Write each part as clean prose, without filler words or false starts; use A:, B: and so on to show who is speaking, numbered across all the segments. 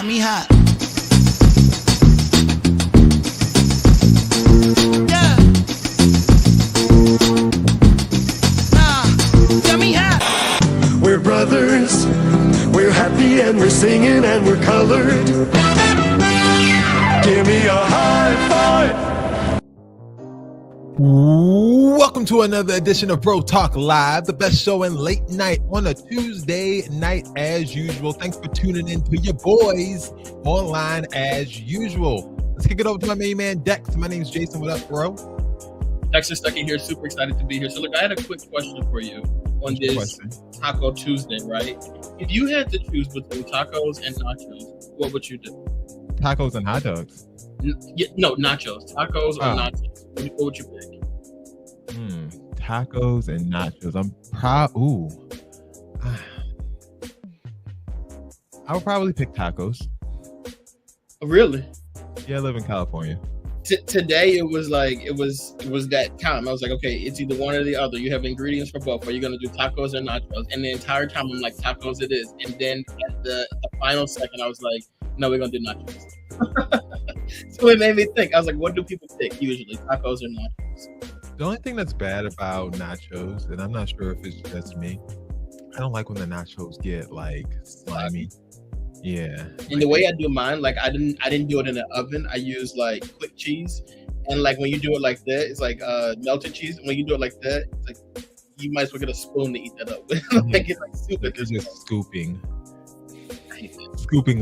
A: got me hot. Yeah. Got me hot.
B: We're brothers. We're happy and we're singing and we're colored. Give me a high five.
C: Welcome to another edition of Bro Talk Live, the best show in late night on a Tuesday night as usual. Thanks for tuning in to your boys online as usual. Let's kick it over to my main man, Dex. My name's Jason. What up, bro?
D: Dexter Stuckey here. Super excited to be here. So look, I had a quick question for you on this Taco Tuesday, right? If you had to choose between tacos and nachos, what would you do?
C: Tacos and hot dogs.
D: No, nachos. Tacos or nachos? What would you pick?
C: Tacos and nachos. I would probably pick tacos.
D: Really?
C: Yeah, I live in California.
D: Today it was that time. I was like, okay, it's either one or the other. You have ingredients for both. Are you gonna do tacos or nachos? And the entire time I'm like, tacos it is. And then at the final second, I was like, no, we're gonna do nachos. So it made me think. I was like, what do people pick usually, tacos or nachos?
C: The only thing that's bad about nachos, and I'm not sure if it's just me, I don't like when the nachos get like slimy. Yeah.
D: And the way I do mine, like I didn't do it in the oven. I use like quick cheese, and like when you do it like that, it's like melted cheese. And when you do it like that, it's like you might as well get a spoon to eat that up with. Make it like super.
C: You're just scooping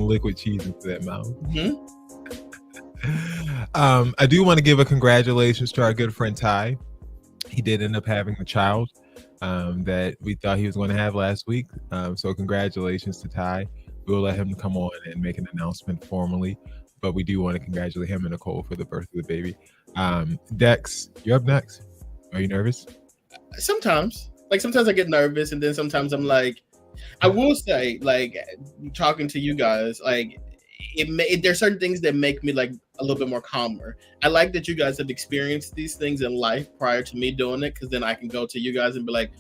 C: liquid cheese into that mouth.
D: Mm-hmm.
C: I do want to give a congratulations to our good friend Ty. He did end up having a child that we thought he was going to have last week. So congratulations to Ty. We'll let him come on and make an announcement formally, but we do want to congratulate him and Nicole for the birth of the baby. Dex, you're up next. Are you nervous?
D: Sometimes I get nervous, and then sometimes I'm like, I will say, like, talking to you guys, like, there's certain things that make me like a little bit more calmer. I like that you guys have experienced these things in life prior to me doing it, because then I can go to you guys and be like,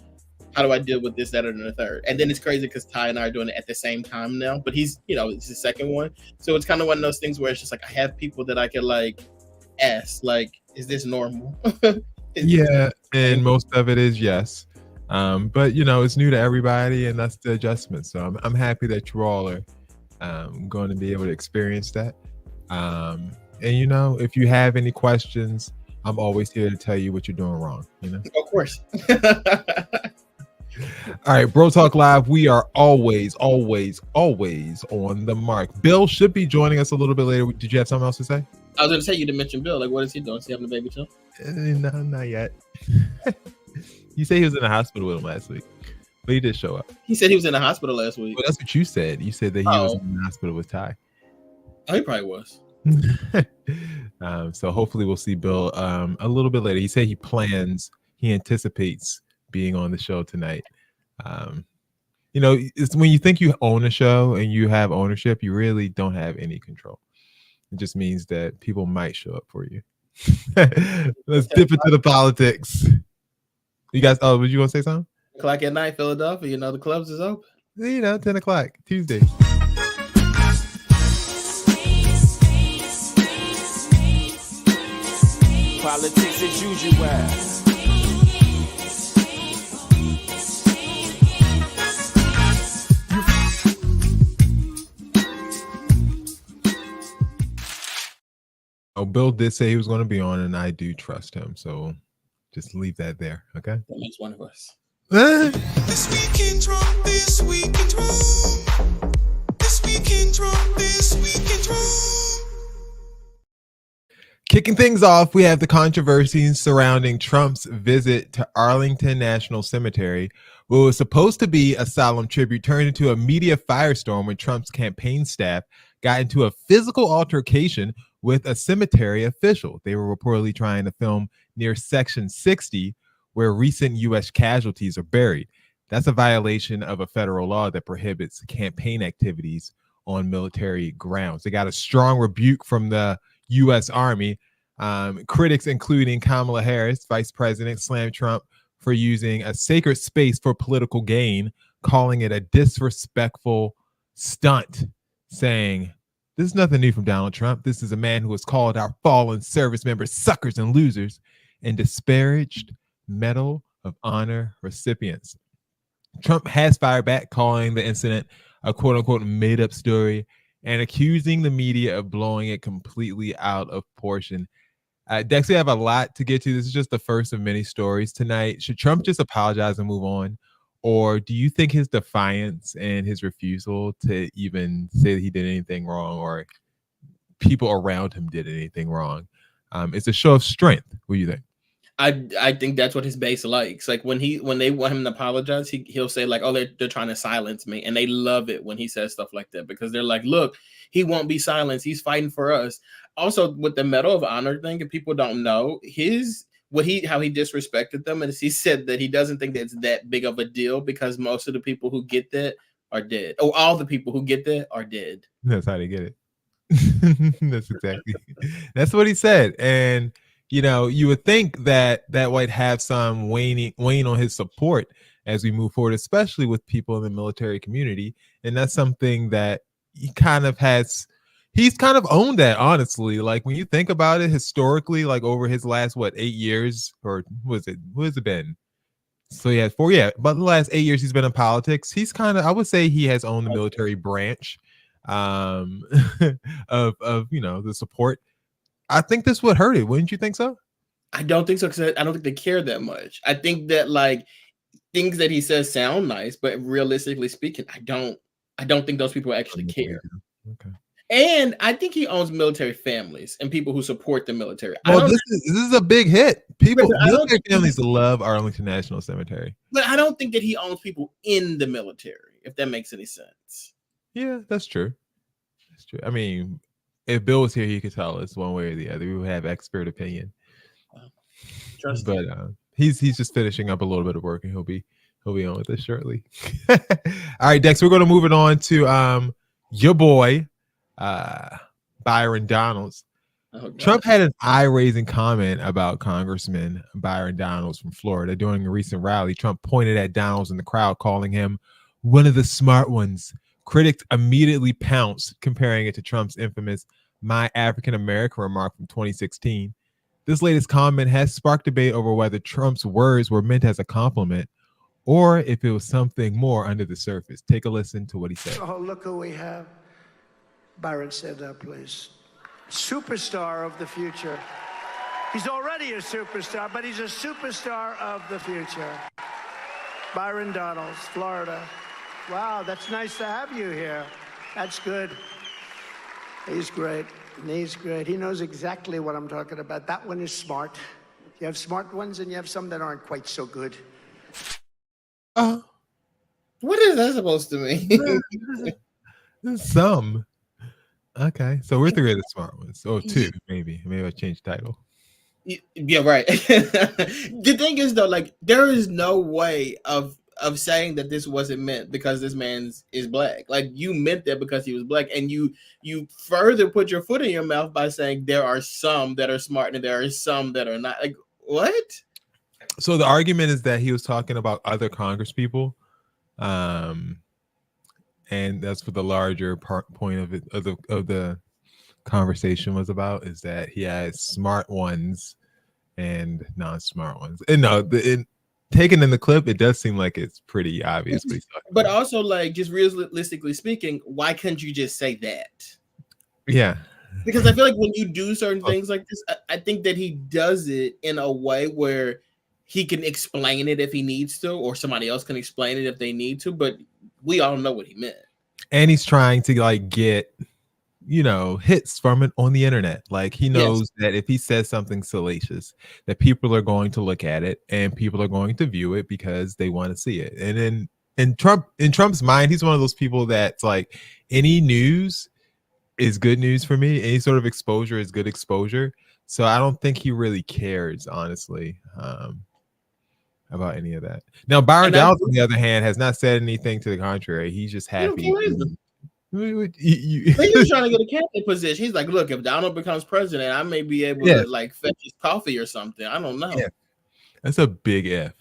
D: how do I deal with this, that, and the third? And then it's crazy because Ty and I are doing it at the same time now, but he's, it's his second one. So it's kind of one of those things where it's just like, I have people that I can like ask, like, is this normal?
C: And most of it is yes. But it's new to everybody, and that's the adjustment. So I'm happy that you all are going to be able to experience that. And if you have any questions, I'm always here to tell you what you're doing wrong.
D: Of course.
C: All right, Bro Talk Live. We are always on the mark. Bill should be joining us a little bit later. Did you have something else to say?
D: I was going to say, you didn't mention Bill. Like, what is he doing? Is he having a baby too?
C: No, not yet. You say he was in the hospital with him last week, but he did show up.
D: He said he was in the hospital last week.
C: Well, that's what you said. You said that he was in the hospital with Ty.
D: Oh, he probably was.
C: So hopefully we'll see Bill a little bit later. He said he anticipates being on the show tonight. It's when you think you own a show and you have ownership, you really don't have any control. It just means that people might show up for you. Let's dip into the politics. You guys, were you gonna say something?
D: O'clock at night, Philadelphia. The clubs is open.
C: 10 o'clock Tuesday.
A: Politics as usual.
C: Bill did say he was going to be on, and I do trust him. So just leave that there, okay?
D: That makes one of us.
A: This weekend drunk, this weekend drunk. This weekend drunk, this weekend drunk.
C: Kicking things off, we have the controversies surrounding Trump's visit to Arlington National Cemetery. What was supposed to be a solemn tribute turned into a media firestorm when Trump's campaign staff got into a physical altercation with a cemetery official. They were reportedly trying to film near Section 60, where recent U.S. casualties are buried. That's a violation of a federal law that prohibits campaign activities on military grounds. They got a strong rebuke from the U.S. Army. Critics, including Kamala Harris, vice president, slammed Trump for using a sacred space for political gain, calling it a disrespectful stunt, saying This is nothing new from Donald Trump. This is a man who has called our fallen service members suckers and losers and disparaged Medal of Honor recipients. Trump has fired back, calling the incident a quote unquote made up story and accusing the media of blowing it completely out of proportion. Dex, we have a lot to get to. This is just the first of many stories tonight. Should Trump just apologize and move on? Or do you think his defiance and his refusal to even say that he did anything wrong or people around him did anything wrong, it's a show of strength? What do you think?
D: I think that's what his base likes. Like when they want him to apologize, he'll say like, "Oh, they're trying to silence me," and they love it when he says stuff like that because they're like, "Look, he won't be silenced. He's fighting for us." Also, with the Medal of Honor thing, if people don't know, how he disrespected them, and he said that he doesn't think that's that big of a deal because most of the people who get that are dead. Oh, all the people who get that are dead.
C: That's how they get it. That's what he said. And you would think that might have some wane on his support as we move forward, especially with people in the military community. And that's something that he's kind of owned that, honestly. Like when you think about it historically, like over his last 8 years, or what has it been? So he had 4, but the last 8 years he's been in politics. He's I would say he has owned the military branch of the support. I think this would hurt it. Wouldn't you think so?
D: I don't think so because I don't think they care that much. I think that like things that he says sound nice, but realistically speaking, I don't think those people actually care.
C: Okay.
D: And I think he owns military families and people who support the military.
C: Well, this is a big hit. Military families love Arlington National Cemetery.
D: But I don't think that he owns people in the military, if that makes any sense.
C: Yeah, that's true. That's true. I mean, if Bill was here, he could tell us one way or the other. We would have expert opinion. But he's just finishing up a little bit of work, and he'll be on with us shortly. All right, Dex, we're going to move it on to your boy, Byron Donalds. Oh, Trump had an eye-raising comment about Congressman Byron Donalds from Florida. During a recent rally, Trump pointed at Donalds in the crowd, calling him one of the smart ones. Critics immediately pounced, comparing it to Trump's infamous "My African American" remark from 2016. This latest comment has sparked debate over whether Trump's words were meant as a compliment or if it was something more under the surface. Take a listen to what he said.
E: Oh, look who we have. Byron, stand up, please. Superstar of the future. He's already a superstar, but he's a superstar of the future. Byron Donalds, Florida. Wow, that's nice to have you here. That's good. He's great. He's great. He knows exactly what I'm talking about. That one is smart. You have smart ones and you have some that aren't quite so good.
D: What is that supposed to mean?
C: Some. Okay, so we're 3 of the smart ones. Or 2, maybe. Maybe I'll change the title.
D: Yeah, right. The thing is, though, like, there is no way of saying that this wasn't meant because this man is black. Like, you meant that because he was black, and you further put your foot in your mouth by saying there are some that are smart and there are some that are not. Like, what?
C: So the argument is that he was talking about other Congress people, and that's what the larger point of the conversation was about, is that he has smart ones and non-smart ones. And no, taken in the clip, it does seem like it's pretty obvious what he's talking
D: but
C: about.
D: Also, like, just realistically speaking, why couldn't you just say that?
C: Yeah.
D: Because I feel like when you do certain things like this, I think that he does it in a way where he can explain it if he needs to, or somebody else can explain it if they need to, but we all know what he meant. And
C: he's trying to like get, hits from it on the internet. Like he knows that if he says something salacious, that people are going to look at it and people are going to view it because they want to see it. And then in Trump's mind, he's one of those people that's like, any news is good news for me. Any sort of exposure is good exposure. So I don't think he really cares, honestly, about any of that. Now, Byron Donalds, on the other hand, has not said anything to the contrary. He's just happy.
D: He's trying to get a cabinet position. He's like, look, if Donald becomes president, I may be able to like fetch his coffee or something. I don't know. Yeah.
C: That's a big if.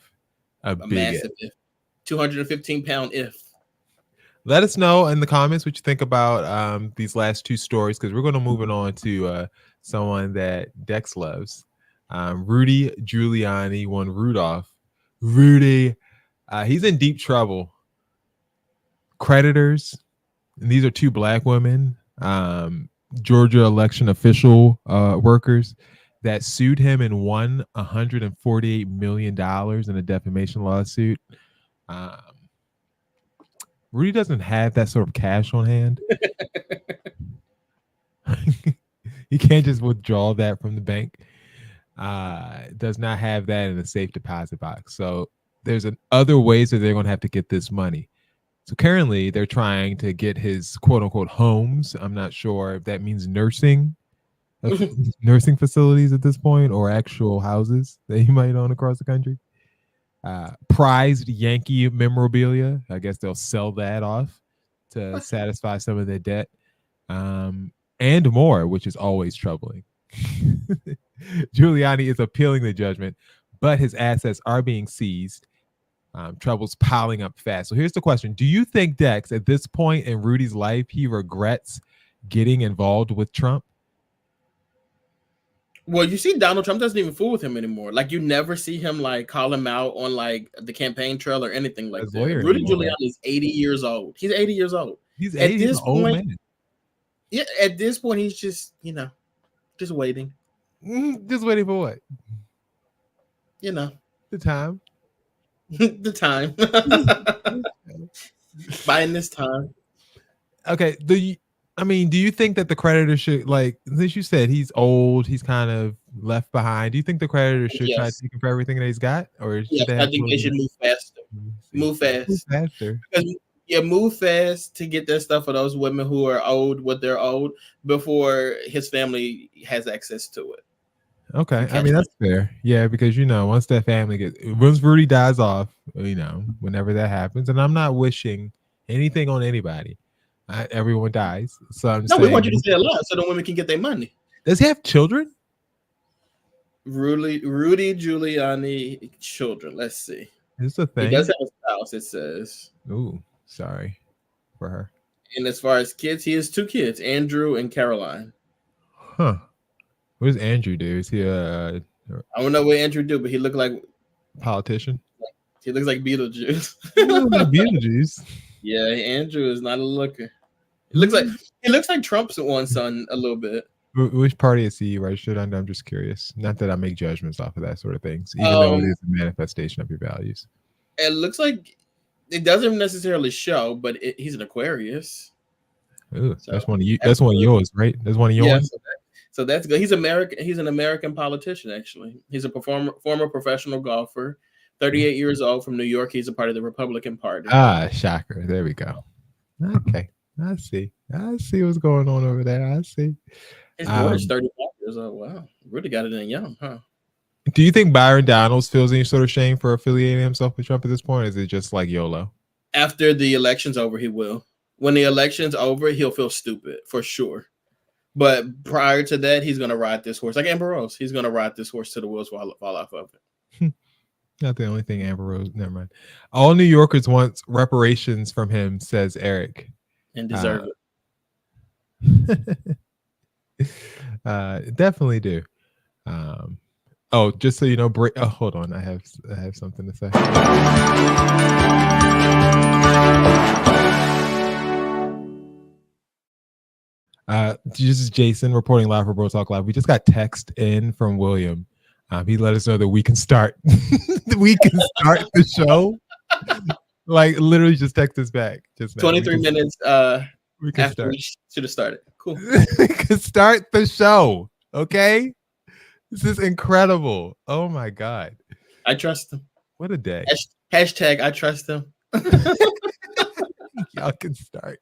C: A big
D: massive if. 215-pound if.
C: Let us know in the comments what you think about these last two stories, because we're going to move it on to someone that Dex loves. Rudy Giuliani won Rudolph. Rudy, he's in deep trouble. Creditors, and these are two black women, Georgia election official workers that sued him and won $148 million in a defamation lawsuit. Rudy doesn't have that sort of cash on hand. He can't just withdraw that from the bank. Does not have that in a safe deposit box. So there's other ways that they're going to have to get this money. So currently they're trying to get his quote unquote homes. I'm not sure if that means nursing facilities at this point, or actual houses that he might own across the country. Prized Yankee memorabilia. I guess they'll sell that off to satisfy some of their debt. And more, which is always troubling. Giuliani is appealing the judgment, but his assets are being seized. Trouble's piling up fast. So here's the question. Do you think, Dex, at this point in Rudy's life, he regrets getting involved with Trump?
D: Well, you see, Donald Trump doesn't even fool with him anymore. Like, you never see him like call him out on like the campaign trail or anything like that. Rudy Giuliani is 80 years old. He's 80 years old.
C: He's 80 at this point. Old man.
D: Yeah, at this point, he's just, just waiting.
C: Just waiting for what? The time.
D: The time. Buying this time.
C: Okay. Do you think that the creditor should, like, since you said he's old, he's kind of left behind, do you think the creditor should try to take him for everything that he's got? Or
D: I think they should move faster. Move fast.
C: Move faster.
D: Move fast to get their stuff for those women who are owed what they're owed before his family has access to it.
C: Okay, that's fair. Yeah, because once that family once Rudy dies off, whenever that happens, and I'm not wishing anything on anybody. Everyone dies, so I'm saying,
D: we want you to stay alive so the women can get their money.
C: Does he have children?
D: Rudy Giuliani children. Let's see.
C: It's a thing.
D: He does have a spouse. It says.
C: Ooh, sorry for her.
D: And as far as kids, he has two kids, Andrew and Caroline.
C: Huh. What does Andrew do? Is he
D: I don't know what Andrew do, but he looked like
C: politician.
D: He looks like Beetlejuice.
C: Beetlejuice.
D: Yeah, Andrew is not a looker. He looks like Trump's one son a little bit.
C: Which party is he registered under? I'm just curious. Not that I make judgments off of that sort of things, even though it is a manifestation of your values.
D: It looks like it doesn't necessarily show, but he's an Aquarius.
C: Ooh, so that's one of you. That's one of yours, right? That's one of yours.
D: Yeah, so that's good. He's American. He's an American politician, actually. He's a former professional golfer, 38 years old, from New York. He's a part of the Republican Party.
C: Shocker. There we go. Okay. I see what's going on over there. I see.
D: His daughter's 35 years old. Wow. Really got it in young, huh?
C: Do you think Byron Donalds feels any sort of shame for affiliating himself with Trump at this point? Or is it just like YOLO?
D: After the election's over, he will. When the election's over, he'll feel stupid for sure. But prior to that, he's going to ride this horse. Like Amber Rose, he's going to ride this horse till the wheels fall off of it.
C: Not the only thing Amber Rose. Never mind. All New Yorkers want reparations from him, says Eric.
D: And deserve
C: it. Definitely do. Just so you know, hold on. I have something to say. This is Jason reporting live for Bro Talk Live. We just got text in from William. He let us know that we can start. We can start the show. Like, literally just text us back. Just now.
D: 23 minutes
C: we can
D: after
C: start.
D: we should have started. Cool.
C: We can start the show. Okay? This is incredible. Oh my God.
D: I trust him.
C: What a day.
D: Hashtag I trust him.
C: Y'all can start.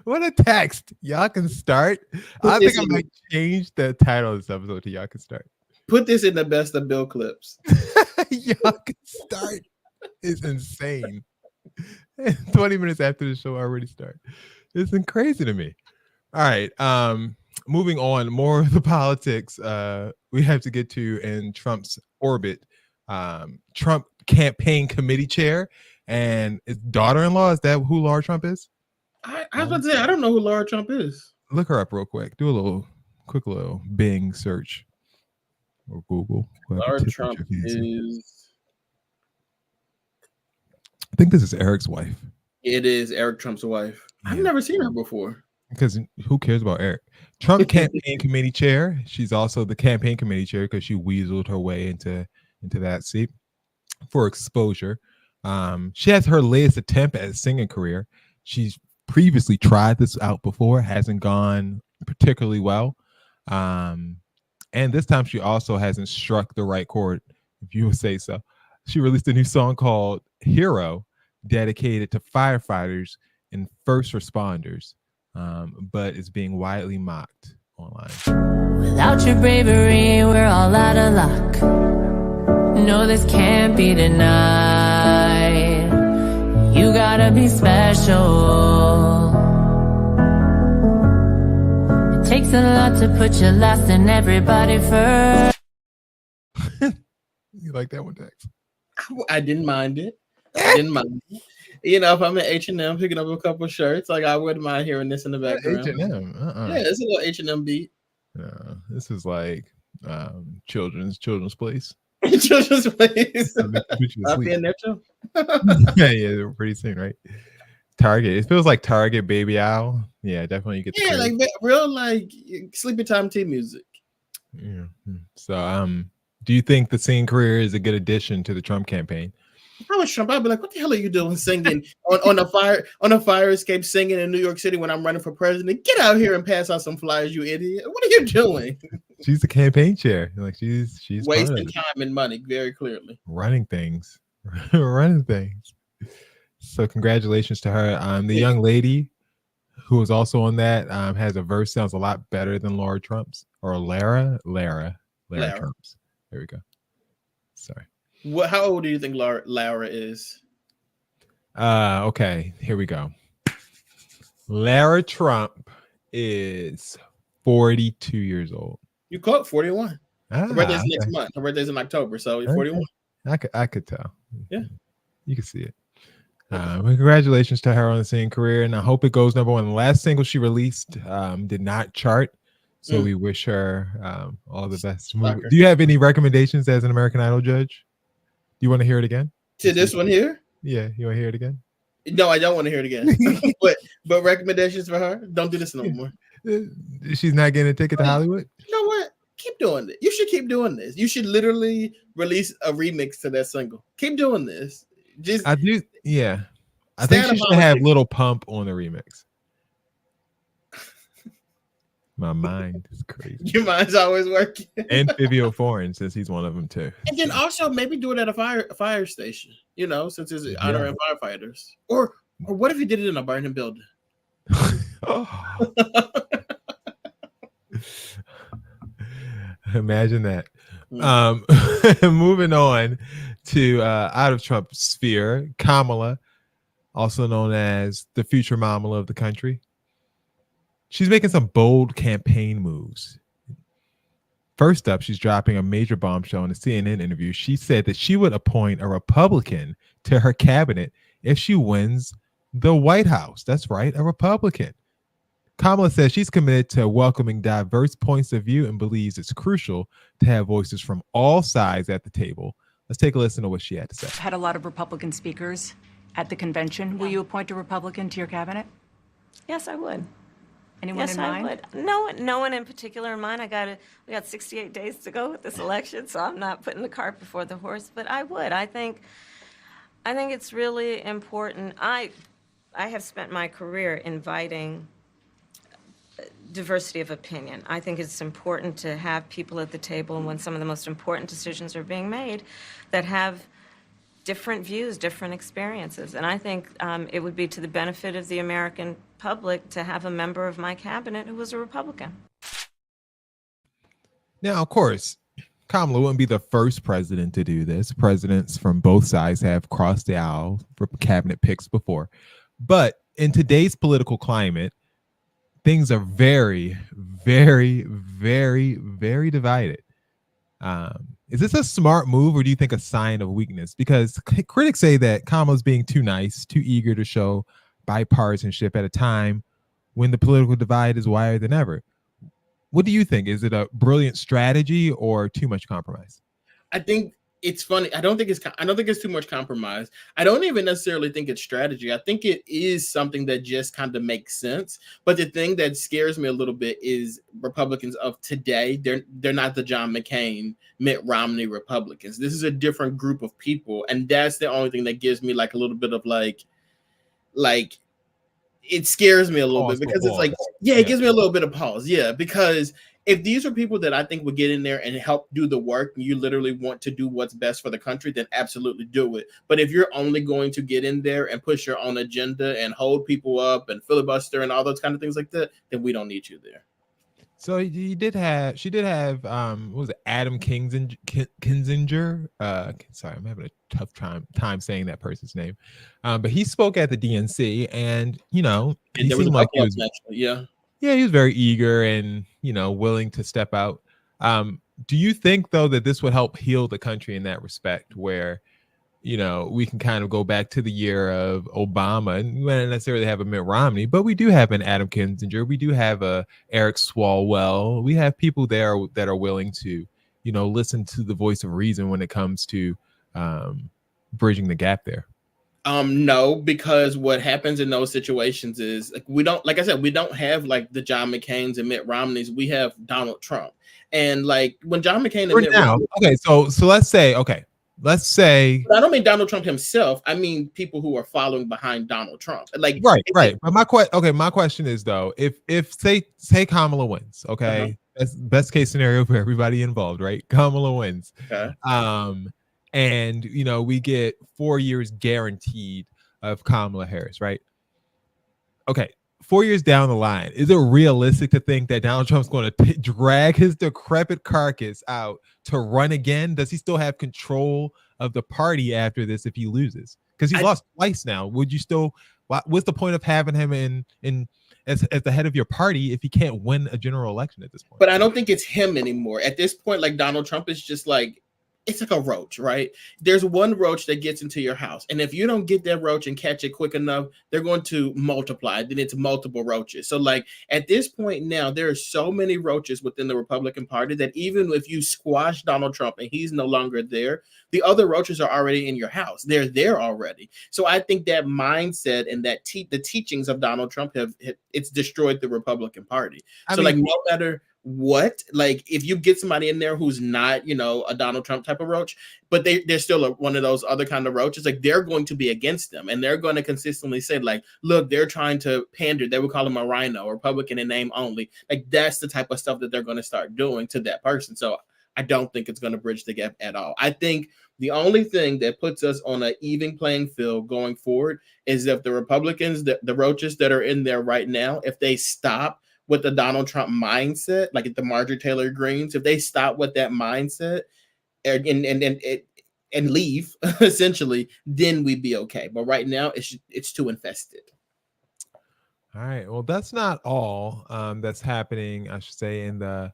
C: What a text. Y'all can start. I think I might change the title of this episode to Y'all Can Start.
D: Put this in the best of Bill clips.
C: Y'all can start. It's insane. 20 minutes after the show already started. It's crazy to me. All right. Moving on, more of the politics we have to get to in Trump's orbit. Trump campaign committee chair And his daughter-in-law, is that who Lara Trump is?
D: I was about to say, I don't know who Lara Trump is.
C: Look her up real quick. Do a quick little Bing search or Google.
D: Lara Trump is.
C: I think this is Eric's wife.
D: It is Eric Trump's wife. Yeah. I've never seen her before.
C: Because who cares about Eric? Trump campaign committee chair. She's also the campaign committee chair because she weaseled her way into that seat for exposure. She has her latest attempt at a singing career. She's previously tried this out before, hasn't gone particularly well. And this time she also hasn't struck the right chord, if you would say so. She released a new song called Hero, dedicated to firefighters and first responders, but is being widely mocked online.
F: Without your bravery, we're all out of luck. No, this can't be denied. You gotta be special. It takes a lot to put you last and everybody first.
C: You like that one, Dex?
D: I didn't mind it. I didn't mind it. You know, if I'm at H&M picking up a couple shirts, like I wouldn't mind hearing this in the background.
C: H&M,
D: yeah, it's a little H&M beat.
C: This is like children's place.
D: Children's place. I'll be in there too.
C: yeah, pretty soon, right? Target. It feels like Target, Baby Owl. Yeah, definitely get.
D: Yeah, like real like sleepy time tea music.
C: Yeah. So, do you think the singing career is a good addition to the Trump campaign?
D: If I was Trump, I'd be like, what the hell are you doing singing on a fire escape singing in New York City when I'm running for president? Get out here and pass out some flyers, you idiot. What are you doing?
C: She's the campaign chair. Like she's
D: wasting time and money, very clearly.
C: Running things. So congratulations to her. The young lady who was also on that has a verse sounds a lot better than Lara Trump's or Lara Trump's. There we go. Sorry.
D: How old do you think Lara is?
C: Okay, here we go. Lara Trump is 42 years old.
D: You caught 41. Her birthday's next month. Her birthday's in October, so 41.
C: I could tell.
D: Yeah,
C: you can see it. Congratulations to her on the singing career, and I hope it goes number one. The last single she released did not chart, so we wish her all the best. Do you have any recommendations as an American Idol judge? Do you want to hear it again?
D: To this one here?
C: Yeah, you want to hear it again?
D: No, I don't want to hear it again. but recommendations for her? Don't do this no more.
C: She's not getting a ticket to Hollywood?
D: You know what? Keep doing it. You should keep doing this. You should literally release a remix to that single. Keep doing this.
C: I do. Yeah, I think she should have Little Pump on the remix. My mind is crazy.
D: Your mind's always working.
C: And Fivio Foreign, since he's one of them too.
D: And then also maybe do it at a fire station. You know, since it's honoring firefighters. Or what if you did it in a burning building?
C: Imagine that. Moving on to out of Trump's sphere, Kamala, also known as the future mama of the country. She's making some bold campaign moves. First up, she's dropping a major bombshell in a CNN interview. She said that she would appoint a Republican to her cabinet if she wins the White House. That's right, a Republican. Kamala says she's committed to welcoming diverse points of view and believes it's crucial to have voices from all sides at the table. Let's take a listen to what she had to say.
G: Had a lot of Republican speakers at the convention. Yeah. Will you appoint a Republican to your cabinet?
H: Yes, I would.
G: Anyone in mind?
H: Yes, I would. No one in particular in mind. We got 68 days to go with this election, so I'm not putting the cart before the horse. But I would. I think it's really important. I have spent my career inviting diversity of opinion. I think it's important to have people at the table when some of the most important decisions are being made that have different views, different experiences. And I think it would be to the benefit of the American public to have a member of my cabinet who was a Republican.
C: Now, of course, Kamala wouldn't be the first president to do this. Presidents from both sides have crossed the aisle for cabinet picks before. But in today's political climate, things are very, very, very, very divided. Is this a smart move, or do you think a sign of weakness? Because critics say that Kamala's being too nice, too eager to show bipartisanship at a time when the political divide is wider than ever. What do you think? Is it a brilliant strategy or too much compromise?
D: I think it's funny. I don't think it's too much compromise. I don't even necessarily think it's strategy. I think it is something that just kind of makes sense. But the thing that scares me a little bit is Republicans of today. They're not the John McCain, Mitt Romney Republicans. This is a different group of people, and that's the only thing that gives me like a little bit of like it scares me a little bit because it's like, yeah, it gives me a little bit of pause. Yeah, because if these are people that I think would get in there and help do the work, and you literally want to do what's best for the country, then absolutely do it. But if you're only going to get in there and push your own agenda and hold people up and filibuster and all those kind of things like that, then we don't need you there.
C: So she did have what was it, Adam Kinzinger? Sorry, I'm having a tough time saying that person's name. But he spoke at the DNC, and he seemed like he was, he was very eager and willing to step out. Do you think though that this would help heal the country in that respect, where we can kind of go back to the year of Obama, and we don't necessarily have a Mitt Romney, but we do have an Adam Kinzinger. We do have a Eric Swalwell. We have people there that are willing to, listen to the voice of reason when it comes to bridging the gap there.
D: No, because what happens in those situations is we don't have like the John McCains and Mitt Romneys. We have Donald Trump, and like when John McCain and Mitt Romney,
C: so let's say
D: I don't mean Donald Trump himself. I mean people who are following behind Donald Trump. Like
C: right. But my question is though, if say Kamala wins, okay, that's best case scenario for everybody involved, right? Kamala wins,
D: okay.
C: And we get 4 years guaranteed of Kamala Harris, right? Okay, 4 years down the line, is it realistic to think that Donald Trump's going to drag his decrepit carcass out to run again? Does he still have control of the party after this if he loses? Because he's lost twice now. Would you still? What's the point of having him in as the head of your party if he can't win a general election at this point?
D: But I don't think it's him anymore. At this point, like Donald Trump is just like, it's like a roach, right? There's one roach that gets into your house. And if you don't get that roach and catch it quick enough, they're going to multiply. Then it's multiple roaches. So like at this point now, there are so many roaches within the Republican Party that even if you squash Donald Trump and he's no longer there, the other roaches are already in your house. They're there already. So I think that mindset and that the teachings of Donald Trump it's destroyed the Republican Party. Like no matter what, like if you get somebody in there who's not a Donald Trump type of roach, but they're still one of those other kind of roaches, like they're going to be against them, and they're going to consistently say like, look, they're trying to pander. They would call him a rhino, Republican in name only. Like that's the type of stuff that they're going to start doing to that person. So I don't think it's going to bridge the gap at all. I think the only thing that puts us on an even playing field going forward is if the Republicans, the roaches that are in there right now, if they stop with the Donald Trump mindset, like at the Marjorie Taylor Greens, if they stop with that mindset and leave, essentially, then we'd be okay. But right now, it's too infested.
C: All right. Well, that's not all that's happening, I should say, in the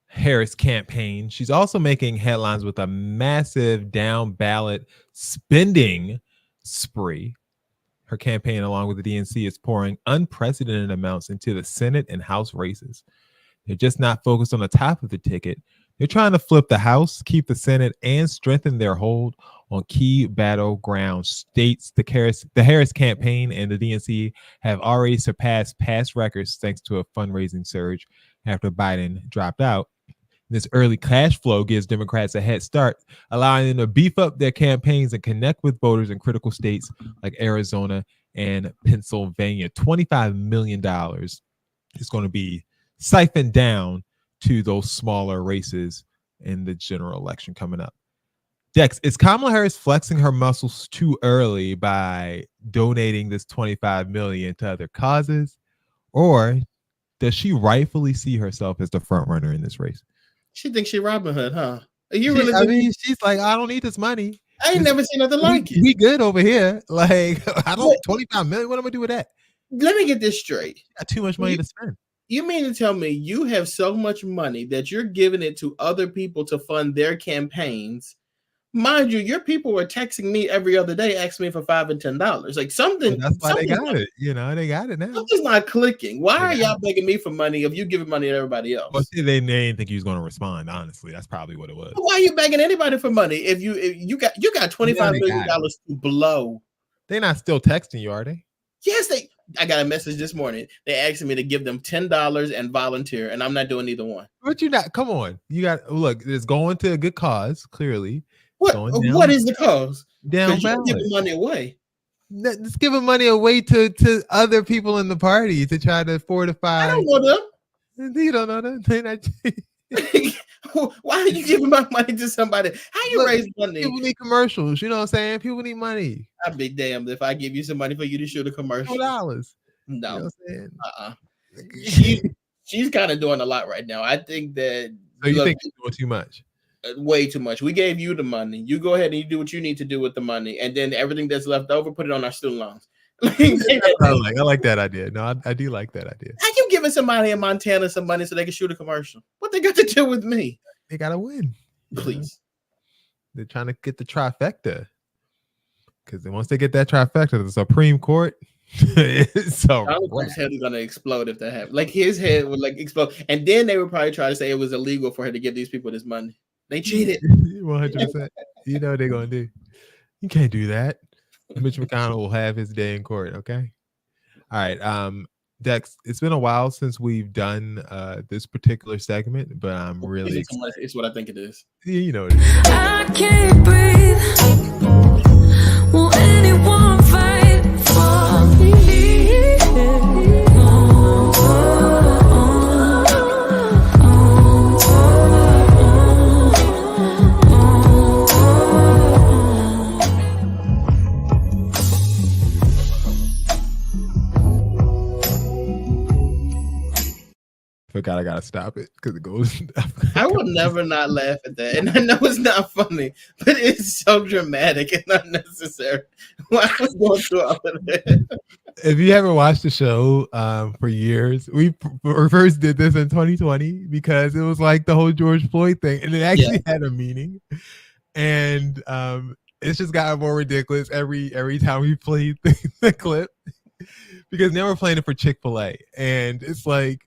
C: Harris campaign. She's also making headlines with a massive down ballot spending spree. Her campaign, along with the DNC, is pouring unprecedented amounts into the Senate and House races. They're just not focused on the top of the ticket. They're trying to flip the House, keep the Senate, and strengthen their hold on key battleground states. The Harris campaign and the DNC have already surpassed past records thanks to a fundraising surge after Biden dropped out. This early cash flow gives Democrats a head start, allowing them to beef up their campaigns and connect with voters in critical states like Arizona and Pennsylvania. $25 million is going to be siphoned down to those smaller races in the general election coming up. Dex, is Kamala Harris flexing her muscles too early by donating this $25 million to other causes, or does she rightfully see herself as the front runner in this race?
D: She thinks she Robin Hood, huh?
C: She's like, I don't need this money.
D: I ain't never seen nothing like it.
C: We good over here. Like, I don't 25 million. What am I gonna do with that?
D: Let me get this straight.
C: Got too much money to spend.
D: You mean to tell me you have so much money that you're giving it to other people to fund their campaigns? Mind you, your people were texting me every other day, asking me for $5 and $10. Like something.
C: And that's why they got
D: not,
C: it. You know, they got it now.
D: Something's not clicking. Why are
C: got
D: y'all begging me for money if you giving money to everybody else?
C: Well, see, they didn't think he was going to respond. Honestly, that's probably what it was.
D: Why are you begging anybody for money if you got $25 million to blow?
C: They're not still texting you, are they?
D: Yes, I got a message this morning. They asking me to give them $10 and volunteer, and I'm not doing either one.
C: But you not. Come on, you got look. It's going to a good cause. Clearly,
D: what is the cause?
C: Down
D: you're giving money away.
C: Just giving money away to other people in the party to try to fortify.
D: I don't know them.
C: You don't know them. They're not.
D: Why are you giving my money to somebody? How you raise money?
C: People need commercials. You know what I'm saying? People need money.
D: I'd be damned if I give you some money for you to shoot a commercial.
C: $2.
D: No.
C: You know what I'm
D: saying? She's kind of doing a lot right now. I think that.
C: So you think she's doing too much?
D: Way too much. We gave you the money. You go ahead and you do what you need to do with the money, and then everything that's left over, put it on our student loans.
C: I like that idea. No, I do like that idea.
D: How you giving somebody in Montana some money so they can shoot a commercial? What they got to do with me?
C: They gotta win.
D: Please.
C: They're trying to get the trifecta. Because once they get that trifecta, the Supreme Court, it's
D: Donald Trump's head is gonna explode if that happens. Like his head would like explode, and then they would probably try to say it was illegal for her to give these people this money. They cheated.
C: 100%. You know what they're gonna do. You can't do that. Mitch McConnell will have his day in court. Okay. All right. Dex, it's been a while since we've done this particular segment, but I'm really
D: it's what I think it is.
C: You know what it is.
F: I can't breathe. Will anyone fight for me?
C: Forgot I gotta stop it because it goes.
D: I will never not laugh at that, and I know it's not funny, but it's so dramatic and unnecessary. Why was going through all of that?
C: If you haven't watched the show for years, we first did this in 2020 because it was like the whole George Floyd thing, and it actually had a meaning, and it's just gotten more ridiculous every time we played the clip because now we're playing it for Chick-fil-A, and it's like.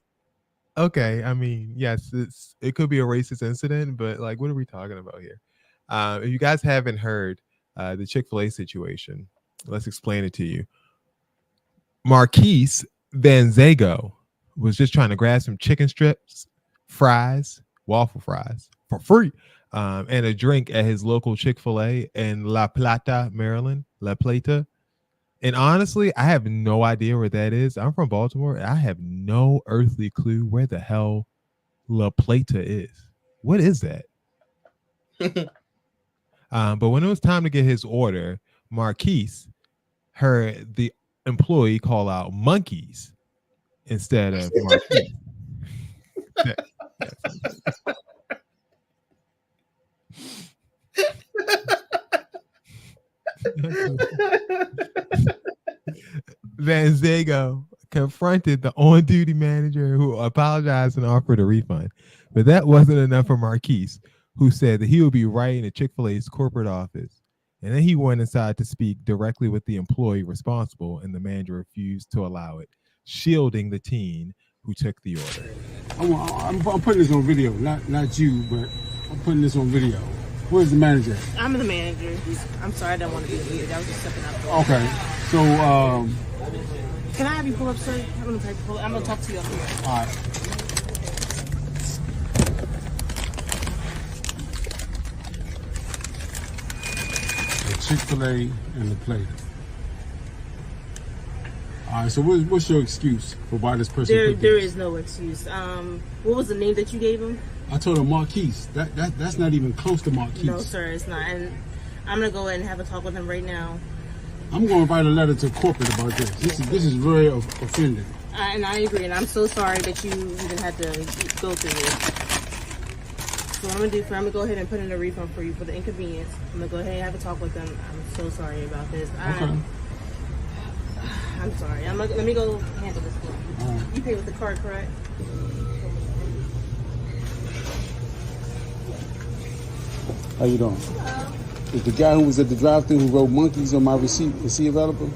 C: Okay, I mean, yes, it could be a racist incident, but like, what are we talking about here? If you guys haven't heard the Chick-fil-A situation, let's explain it to you. Marquise Van Zago was just trying to grab some chicken strips, fries, waffle fries for free, and a drink at his local Chick-fil-A in La Plata, Maryland. La Plata. And honestly, I have no idea where that is. I'm from Baltimore. I have no earthly clue where the hell La Plata is. What is that? But when it was time to get his order, Marquise heard the employee call out monkeys instead of Marquise. Van Zago confronted the on-duty manager who apologized and offered a refund. But that wasn't enough for Marquise, who said that he would be writing to Chick-fil-A's corporate office. And then he went inside to speak directly with the employee responsible, and the manager refused to allow it, shielding the teen who took the order.
I: I'm putting this on video, not you, but I'm putting this on video. Where's the manager?
J: I'm the manager. I'm sorry, I don't want to be weird. I was just stepping out there.
I: Okay, so
J: can I have you pull up, sir? I'm gonna talk to you up here.
I: All right. The Chick-fil-A and the plate. All right, so what's your excuse for why this person?
J: There is no excuse. What was the name that you gave him?
I: I told him Marquise. That's not even close to Marquise.
J: No, sir, it's not. And I'm gonna go ahead and have a talk with him right now.
I: I'm going to write a letter to corporate about this. This is very offending.
J: And I agree, and I'm so sorry that you even had to go through this. So what I'm gonna do, I'm gonna go ahead and put in a refund for you for the inconvenience. I'm gonna go ahead and have a talk with them. I'm so sorry about this.
I: Okay.
J: I'm sorry. Let me go handle this for you. You pay with the card, correct?
I: How you doing? Is the guy who was at the drive-thru who wrote monkeys on my receipt, is he available?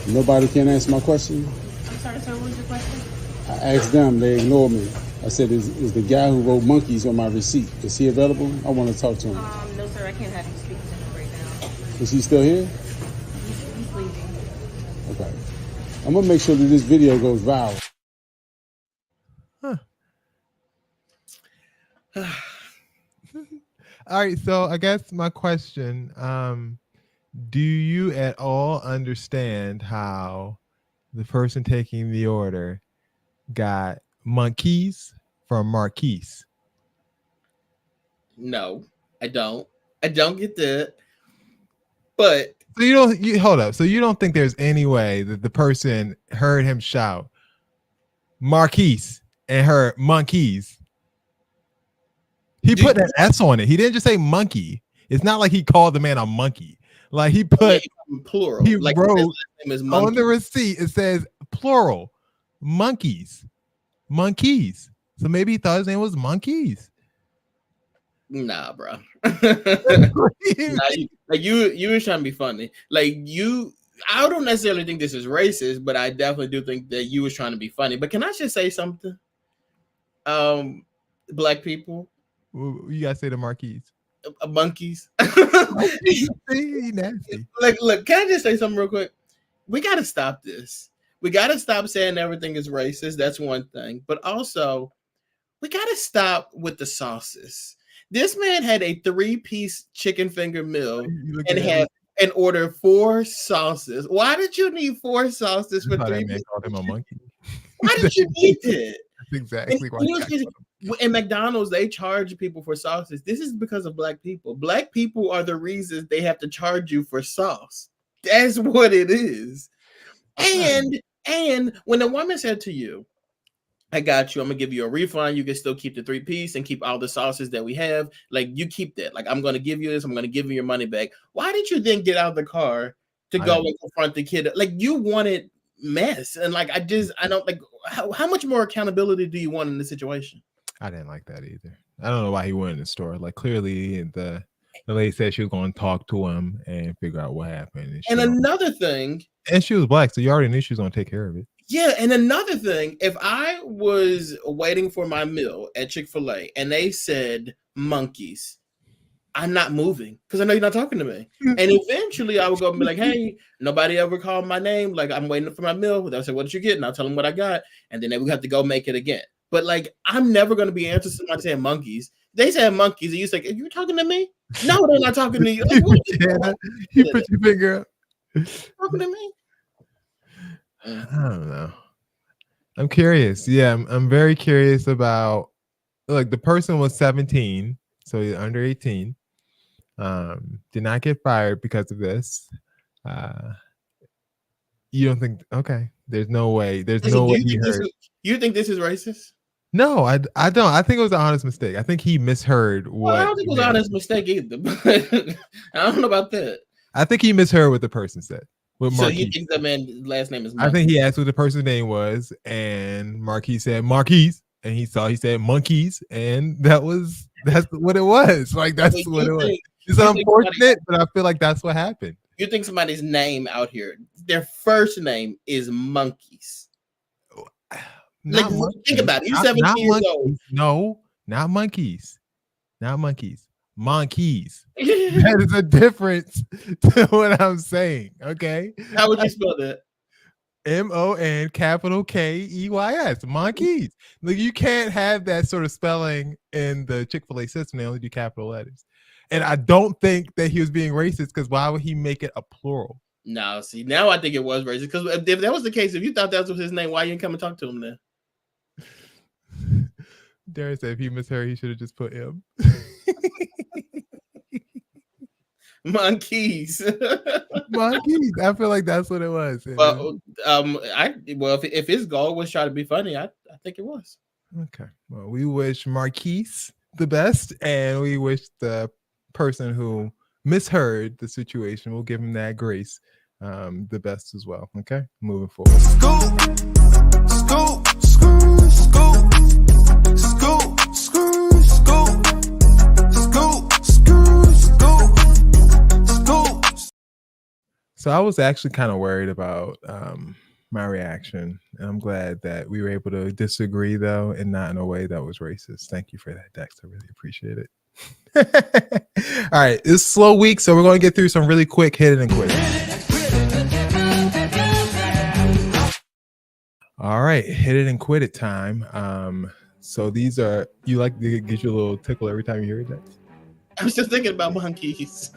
I: Nobody can answer my question?
J: I'm sorry, sir. What was your question?
I: I asked them, they ignored me. I said, is the guy who wrote monkeys on my receipt, is he available? I want to talk to him.
J: No, sir. I can't have you speak to him right now.
I: Is he still here?
J: He's leaving.
I: Okay. I'm going to make sure that this video goes viral.
C: All right, so I guess my question, do you at all understand how the person taking the order got monkeys from Marquise?
D: No, I don't. I don't get that. But
C: so you hold up. So you don't think there's any way that the person heard him shout Marquise and heard monkeys? He put an S on it. He didn't just say monkey. It's not like he called the man a monkey. Like he put
D: plural.
C: He
D: like
C: wrote
D: name is
C: on the receipt. It says plural, monkeys. So maybe he thought his name was monkeys.
D: Nah, bro. You were trying to be funny. I don't necessarily think this is racist, but I definitely do think that you was trying to be funny. But can I just say something? Black people.
C: You gotta say the Marquis.
D: Monkeys.
C: Nasty.
D: Look, can I just say something real quick? We gotta stop this. We gotta stop saying everything is racist. That's one thing. But also, we gotta stop with the sauces. This man had a 3-piece chicken finger meal and ordered 4 sauces. Why did you need 4 sauces for 3 pieces?
C: Called him a monkey.
D: Why did you need it?
C: That's exactly why.
D: In McDonald's, they charge people for sauces. This is because of black people. Black people are the reasons they have to charge you for sauce. That's what it is. And when the woman said to you, I got you, I'm gonna give you a refund, you can still keep the 3-piece and keep all the sauces that we have. Like, you keep that. Like, I'm gonna give you this, I'm gonna give you your money back. Why did you then get out of the car to go and confront the kid? Like, you wanted mess. And like, I don't like, how much more accountability do you want in this situation?
C: I didn't like that either. I don't know why he went in the store. Like, clearly the lady said she was going to talk to him and figure out what happened.
D: And another thing.
C: And she was black, so you already knew she was going to take care of it.
D: Yeah, and another thing, if I was waiting for my meal at Chick-fil-A and they said monkeys, I'm not moving because I know you're not talking to me. And eventually I would go and be like, hey, nobody ever called my name. Like, I'm waiting for my meal. They'll say, what did you get? And I'll tell them what I got. And then they would have to go make it again. But like, I'm never going to be answering somebody saying monkeys. They said monkeys. And you say, are you talking to me? No, they're not talking to you. Like,
C: you put your finger up.
D: Talking to me?
C: I don't know. I'm curious. Yeah, I'm very curious about, like, the person was 17, so he's under 18. Did not get fired because of this. You don't think? Okay, there's no way. There's no way he heard.
D: You think this is racist?
C: No, I don't. I think it was an honest mistake. I think he misheard what.
D: I don't think it was an honest mistake either. But I don't know about that.
C: I think he misheard what the person said.
D: So you think that man's last name is Marquis?
C: I think he asked what the person's name was, and Marquis said Marquis, and he said monkeys, and that's what it was. Like, that's what it was. It's unfortunate, but I feel like that's what happened.
D: You think somebody's name out here, their first name is Monkeys? Like, think about it. You're 17 years old.
C: No, not monkeys. Not monkeys. Monkeys. That is a difference to what I'm saying. Okay.
D: How would you spell that?
C: MONKEYS. Monkeys. Like, you can't have that sort of spelling in the Chick-fil-A system. They only do capital letters. And I don't think that he was being racist, because why would he make it a plural?
D: No, see, now I think it was racist. Because if that was the case, if you thought that was his name, why you didn't come and talk to him then?
C: Darren said if he misheard, he should have just put M.
D: Monkeys.
C: Monkeys. I feel like that's what it was.
D: Well, if his goal was trying to be funny, I think it was.
C: Okay. Well, we wish Marquise the best, and we wish the person who misheard the situation, we'll give him that grace, the best as well. Okay, moving forward.
A: Scoop, scoop, scoop, scoop, scoop, scoop, scoop, scoop, scoop, scoop, scoop.
C: So I was actually kind of worried about my reaction, and I'm glad that we were able to disagree, though, and not in a way that was racist. Thank you for that, Dex. I really appreciate it. All right, it's a slow week, so we're going to get through some really quick hit it and quit it. All right, hit it and quit it time. So these are, you like to get your little tickle every time you hear it, Dex?
D: I was just thinking about monkeys.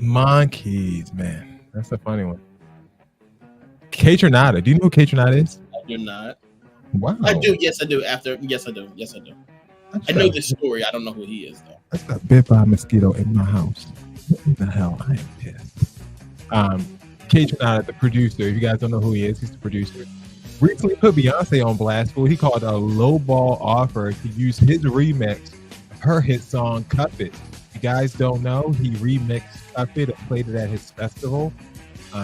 C: Monkeys, man, that's a funny one. Kaytranada, do you know who Kaytranada is?
D: I do not.
C: Wow.
D: I do. Yes, I do. Yes, I do. I know the story. I don't know who he is though.
C: I got bit by a mosquito in my house. What in the hell? I am pissed. Kaytranada, the producer. If you guys don't know who he is, he's the producer. Recently put Beyonce on blast for what he called a lowball offer to use his remix of her hit song "Cuff It." If you guys don't know, he remixed "Cuff It" and played it at his festival.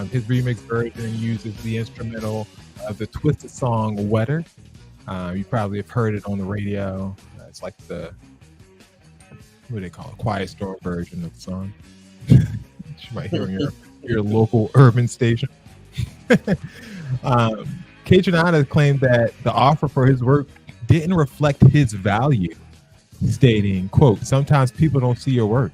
C: His remix version uses the instrumental of the Twisted song "Wetter." You probably have heard it on the radio. It's like the, what do they call it? Quiet Storm version of the song. You might hear on your local urban station. Kaytranada claimed that the offer for his work didn't reflect his value, stating, quote, "Sometimes people don't see your work."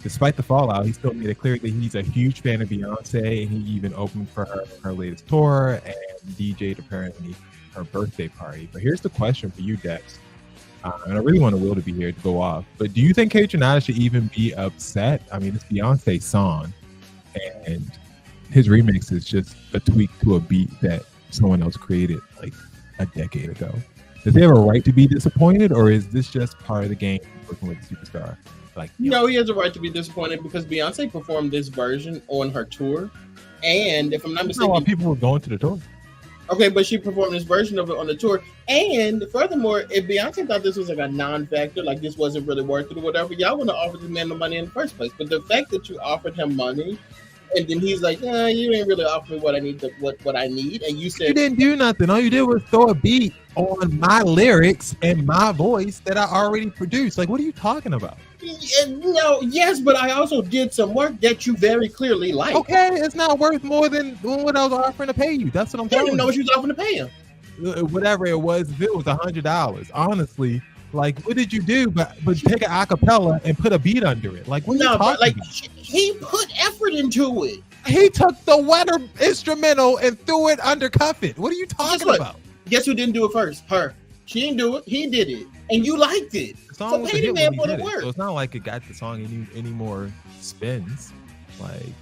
C: Despite the fallout, he still made it clear that he's a huge fan of Beyonce, and he even opened for her latest tour and DJ'd apparently her birthday party. But here's the question for you, Dex. And I really want Will to be here to go off. But do you think Kaytranada should even be upset? I mean, it's Beyonce's song, and his remix is just a tweak to a beat that someone else created like a decade ago. Does he have a right to be disappointed, or is this just part of the game working with a superstar? Like,
D: no, he has a right to be disappointed because Beyonce performed this version on her tour, and if I'm not mistaken,
C: people were going to the tour.
D: Okay, but she performed this version of it on the tour, and furthermore, if Beyonce thought this was like a non-factor, like this wasn't really worth it or whatever, y'all wouldn't have offered this man the money in the first place. But the fact that you offered him money, and then he's like, "Yeah, you ain't really offer me what I need, what I need," and you said
C: you didn't do nothing. All you did was throw a beat on my lyrics and my voice that I already produced. Like, what are you talking about?
D: No, yes, but I also did some work that you very clearly like.
C: Okay, it's not worth more than what I was offering to pay you. That's what I'm telling you.
D: I didn't know what you was offering to pay him.
C: Whatever it was, if it was $100, honestly, like, what did you do? But take an acapella and put a beat under it. Like, what are you talking about?
D: He put effort into it.
C: He took the Wetter instrumental and threw it under Cuff It. What are you talking about?
D: Guess who didn't do it first? Her. She didn't do it. He did it, and you liked it. So pay the man for the work.
C: So it's not like it got the song any more spins. Like,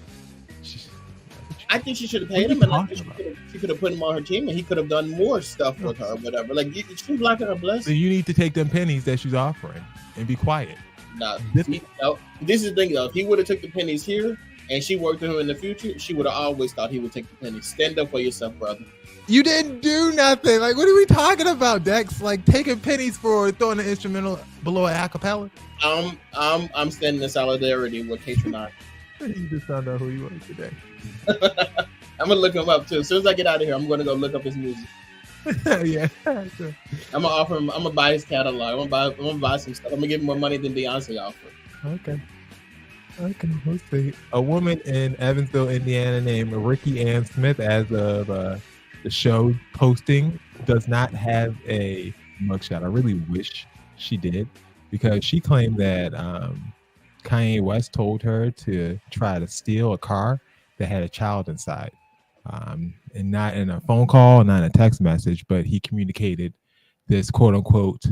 D: I think she should have paid him, and I think she could have put him on her team, and he could have done more stuff with her, or whatever. Like, she's blocking her blessing.
C: So you need to take them pennies that she's offering and be quiet.
D: No, this is the thing though. If he would have took the pennies here, and she worked with him in the future, she would have always thought he would take the pennies. Stand up for yourself, brother.
C: You didn't do nothing. Like, what are we talking about, Dex? Like, taking pennies for throwing an instrumental below an acapella?
D: I'm standing in solidarity with Kaytranada.
C: You just found out who he was today.
D: I'm gonna look him up too. As soon as I get out of here, I'm gonna go look up his music.
C: Yeah.
D: I'm gonna offer him. I'm gonna buy his catalog. I'm gonna buy some stuff. I'm gonna give him more money than Beyonce offered.
C: Okay, let's see. A woman in Evansville, Indiana, named Ricky Ann Smith, as of the show posting, does not have a mugshot. I really wish she did, because she claimed that Kanye West told her to try to steal a car that had a child inside, and not in a phone call, not in a text message, but he communicated this, quote unquote,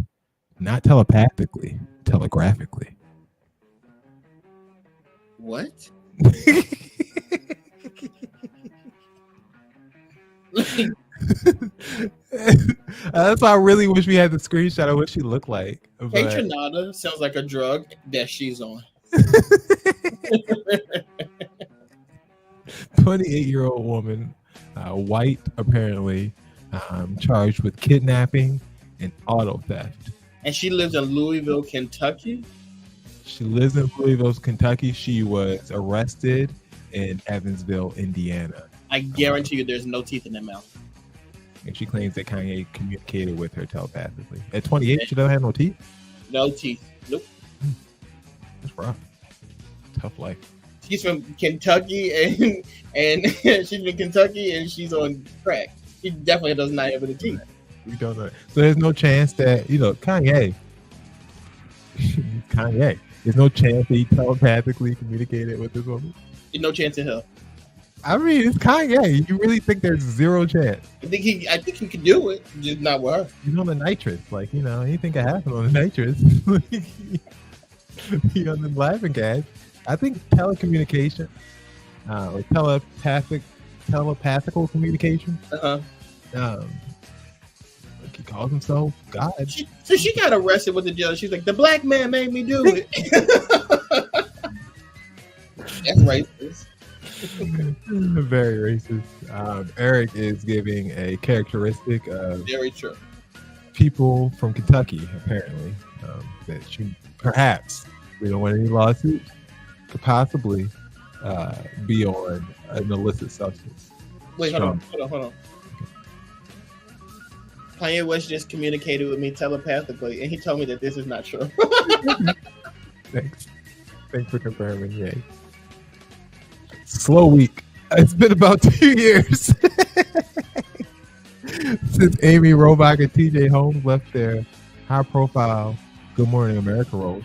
C: not telepathically, telegraphically.
D: What?
C: That's why I really wish we had the screenshot of what she looked like. But
D: Kaytranada sounds like a drug that she's on.
C: 28-year-old woman, white apparently, charged with kidnapping and auto theft.
D: And she lives in Louisville, Kentucky.
C: She lives in Louisville, Kentucky. She was arrested in Evansville, Indiana.
D: I guarantee you there's no teeth in her mouth.
C: And she claims that Kanye communicated with her telepathically. At 28, she doesn't have no teeth?
D: No teeth. Nope.
C: That's rough. Tough life.
D: She's from Kentucky and she's from Kentucky and she's on crack. She definitely does not have any teeth.
C: We don't know. So there's no chance that, Kanye. There's no chance that he telepathically communicated with this woman?
D: There's no chance in hell.
C: I mean, it's Kanye. You really think there's zero chance?
D: I think he can do it, just not with her.
C: He's on the nitrous. Anything can happen on the nitrous. He on the laughing gas. I think telecommunication, or telepathical communication. He calls himself God.
D: So she got arrested with the judge. She's like, the black man made me do it. That's racist.
C: Very racist. Eric is giving a characteristic of
D: very true
C: people from Kentucky, apparently, that she perhaps, we don't want any lawsuits, could possibly be on an illicit substance.
D: Wait, hold on. Kanye West just communicated with me telepathically, and he told me that this is not true.
C: Thanks for confirming. Yay. Slow week. It's been about 2 years since Amy Robach and TJ Holmes left their high-profile Good Morning America roles.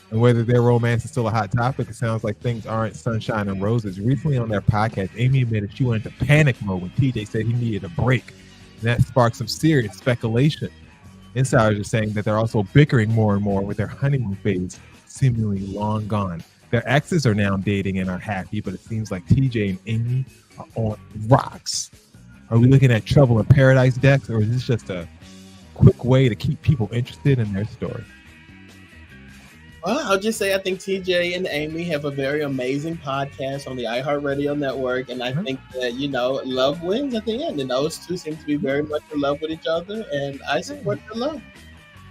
C: And whether their romance is still a hot topic, it sounds like things aren't sunshine and roses. Recently on their podcast, Amy admitted she went into panic mode when TJ said he needed a break. And that sparked some serious speculation. Insiders are saying that they're also bickering more and more with their honeymoon phase seemingly long gone. Their exes are now dating and are happy, but it seems like TJ and Amy are on rocks. Are we looking at Trouble in Paradise decks, or is this just a quick way to keep people interested in their story?
D: Well, I'll just say I think TJ and Amy have a very amazing podcast on the iHeartRadio network, and I think that, love wins at the end, and those two seem to be very much in love with each other, and I support the love.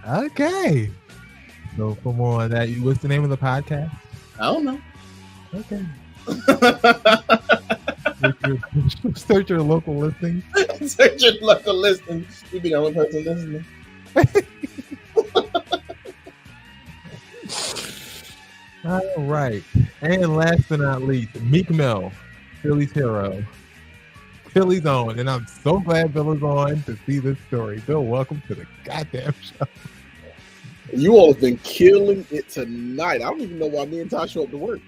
C: Okay. So for more on that, what's the name of the podcast?
D: I don't know.
C: Okay. Search your local listings.
D: Search your local listings. You'd be the only person listening.
C: All right. And last but not least, Meek Mill, Philly's hero. Philly's on, and I'm so glad Bill is on to see this story. Bill, welcome to the goddamn show.
K: You all have been killing it tonight. I don't even know why me and Ty show up to work.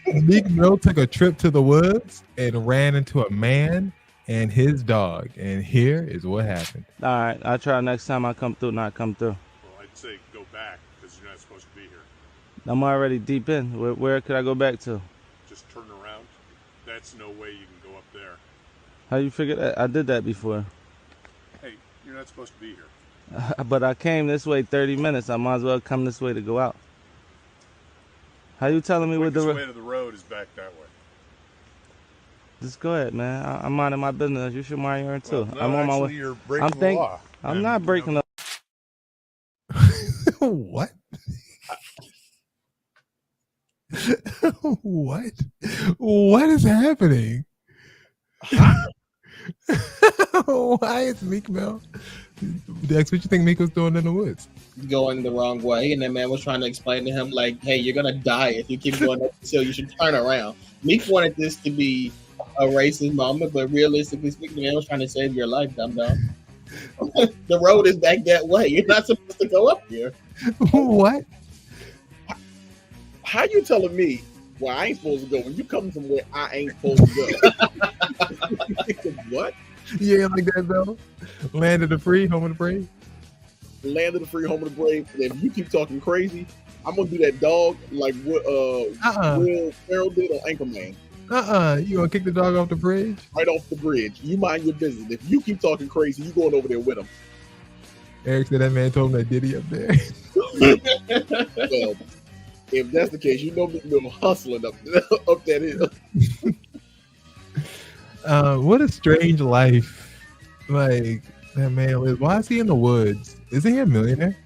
C: Meek Mill took a trip to the woods and ran into a man and his dog. And here is what happened.
L: All right, I'll try next time I come through, not come through.
M: Well, I'd say go back because you're not supposed to be here.
L: I'm already deep in. Where could I go back to?
M: Just turn around. That's no way you can go up there.
L: How you figure that? I did that before.
M: Hey, you're not supposed to be here.
L: But I came this way 30 minutes. I might as well come this way to go out. How you telling me with the
M: way to the road is back that way?
L: Just go ahead, man. I'm minding my business. You should mind yours too.
M: Well, no,
L: I'm on my way.
M: You're breaking the law.
L: I'm not breaking the
C: What? What? What is happening? Why is Meek Mill? Dex, what you think Meek was doing in the woods?
D: Going the wrong way, and that man was trying to explain to him, like, hey, you're gonna die if you keep going up the hill. You should turn around. Meek wanted this to be a racist moment, but realistically speaking, the man was trying to save your life, dumb. The road is back that way. You're not supposed to go up here.
C: What?
K: How you telling me where I ain't supposed to go when you come from where I ain't supposed to go? What?
C: Yeah, like that though. Land of the free, home of the brave.
K: Land of the free, home of the brave. And if you keep talking crazy, I'm gonna do that dog like what Will Ferrell did on Anchorman.
C: You gonna kick the dog off the bridge?
K: Right off the bridge. You mind your business. If you keep talking crazy, you going over there with him.
C: Eric said that man told him that Diddy up there.
K: Well, if that's the case, you know Meek Mill hustling up that hill.
C: What a strange life. Like, that man lives. Why is he in the woods? Isn't he a millionaire?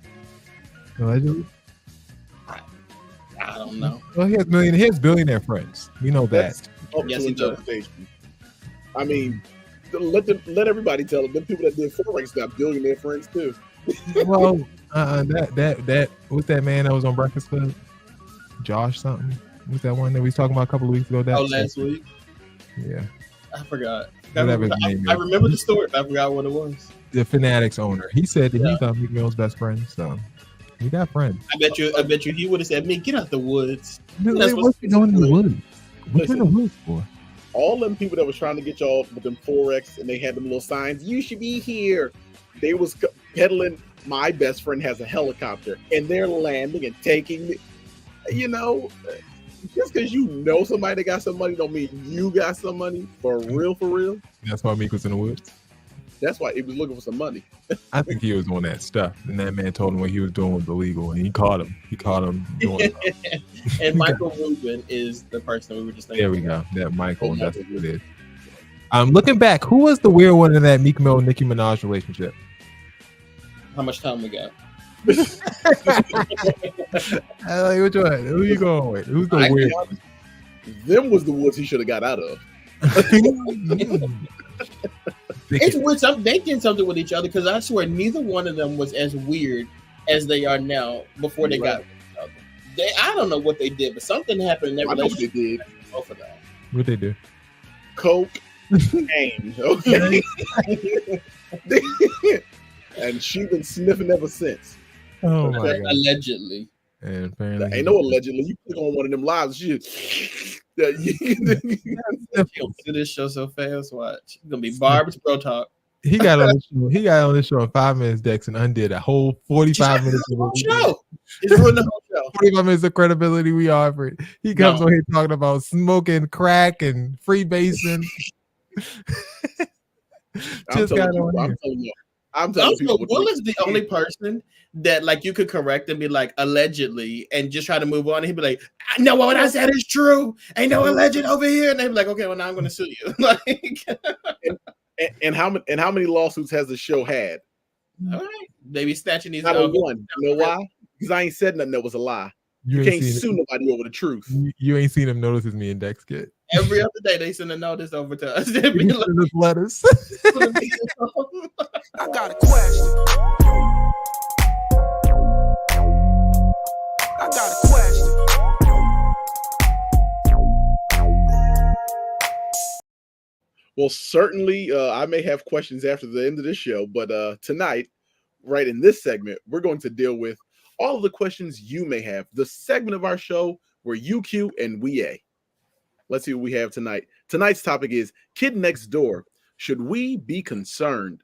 C: Allegedly.
D: I don't know.
C: Well, he has billionaire friends. We know that.
D: Yes, he does.
K: I mean, let everybody tell them. The people that did Forex got billionaire friends too.
C: Well, that what's that man that was on Breakfast Club? Josh something. What's that one that we was talking about a couple of weeks ago?
D: Last week.
C: Yeah.
D: I forgot.
C: Whatever his name is.
D: I remember the story, but I forgot what it was.
C: The Fanatics owner. He said that he thought Meek Mill's best friend. So he got friends.
D: I bet you he would have said, "Meek, get out the woods."
C: What's he doing in the woods? What's in the woods for?
K: All them people that was trying to get y'all with them Forex and they had them little signs, you should be here. They was peddling, my best friend has a helicopter, and they're landing and taking me. You know, just because you know somebody that got some money don't mean you got some money for real, for real.
C: That's why Meek was in the woods.
K: That's why he was looking for some money.
C: I think he was doing that stuff, and that man told him what he was doing was illegal, and he caught him. He caught him doing it.
D: And Michael Rubin is the person we were just thinking.
C: There we go. That Michael, that's what it is. Looking back, who was the weird one in that Meek Mill Nicki Minaj relationship?
D: How much time we got?
C: Which one? Who you going with? Who's the weird?
K: Them was the woods he should have got out of.
D: It's weird. They did something with each other because I swear neither one of them was as weird as they are now before they got with each other. I don't know what they did, but something happened in their relationship.
K: They did.
D: Both of them.
C: What they do?
K: Coke, aim. Okay. And she's been sniffing ever since.
C: Oh my God.
D: Allegedly.
C: And apparently,
K: ain't no allegedly. You click on one of them lives, she
D: to this show so fast. Watch. It's gonna be Barb's Bro Talk.
C: He got on this show in 5 minutes, Dex, and undid a whole 45 minutes of the
D: show. It's ruined the whole show.
C: 45 minutes of credibility we offered. He comes on here talking about smoking crack and freebasing.
K: I'm telling people.
D: Will is the only person that like you could correct and be like allegedly and just try to move on. And he'd be like, "No, what I said is true. Ain't no alleged over here." And they'd be like, "Okay, well now I'm going to sue you." Like,
K: and how many lawsuits has the show had?
D: All right, they be snatching these.
K: Not one. You know why? Because I ain't said nothing that was a lie. You can't sue nobody over the truth.
C: You ain't seen him notice me and Dex get.
D: Every other day they send a notice over to us.
C: They be like, letters.
A: I got a question. I got a question.
K: Well, certainly I may have questions after the end of this show, but tonight, right in this segment, we're going to deal with all of the questions you may have. The segment of our show where you Q and we A. Let's see what we have tonight. Tonight's topic is Kid Next Door. Should we be concerned?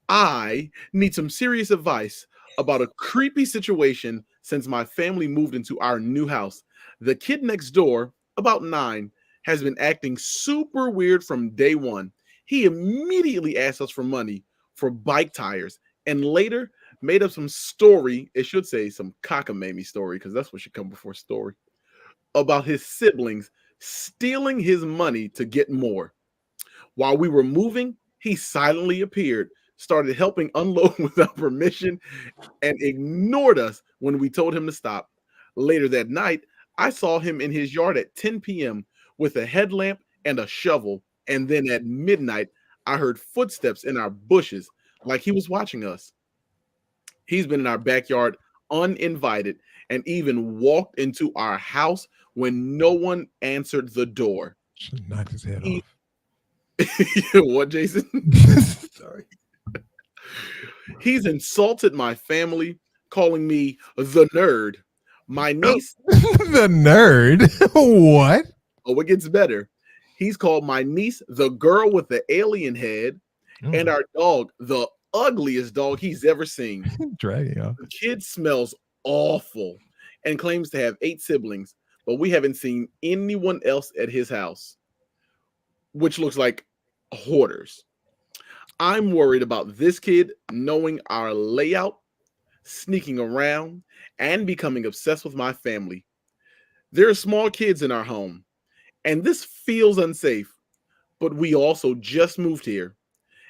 K: I need some serious advice about a creepy situation since my family moved into our new house. The kid next door, about 9, has been acting super weird from day one. He immediately asked us for money for bike tires and later made up some story. It should say some cockamamie story because that's what should come before story about his siblings stealing his money to get more. While we were moving, he silently appeared, started helping unload without permission, and ignored us when we told him to stop. Later that night, I saw him in his yard at 10 p.m. with a headlamp and a shovel, and then at midnight, I heard footsteps in our bushes like he was watching us. He's been in our backyard uninvited and even walked into our house when no one answered the door.
C: Should knock his head off.
K: What, Jason? Sorry. He's insulted my family, calling me the nerd. My niece.
C: The nerd? What?
K: Oh, it gets better. He's called my niece the girl with the alien head, and our dog the ugliest dog he's ever seen.
C: Dragging off.
K: The kid smells awful and claims to have 8 siblings. but we haven't seen anyone else at his house, which looks like hoarders. I'm worried about this kid knowing our layout, sneaking around, and becoming obsessed with my family. There are small kids in our home, and this feels unsafe, but we also just moved here,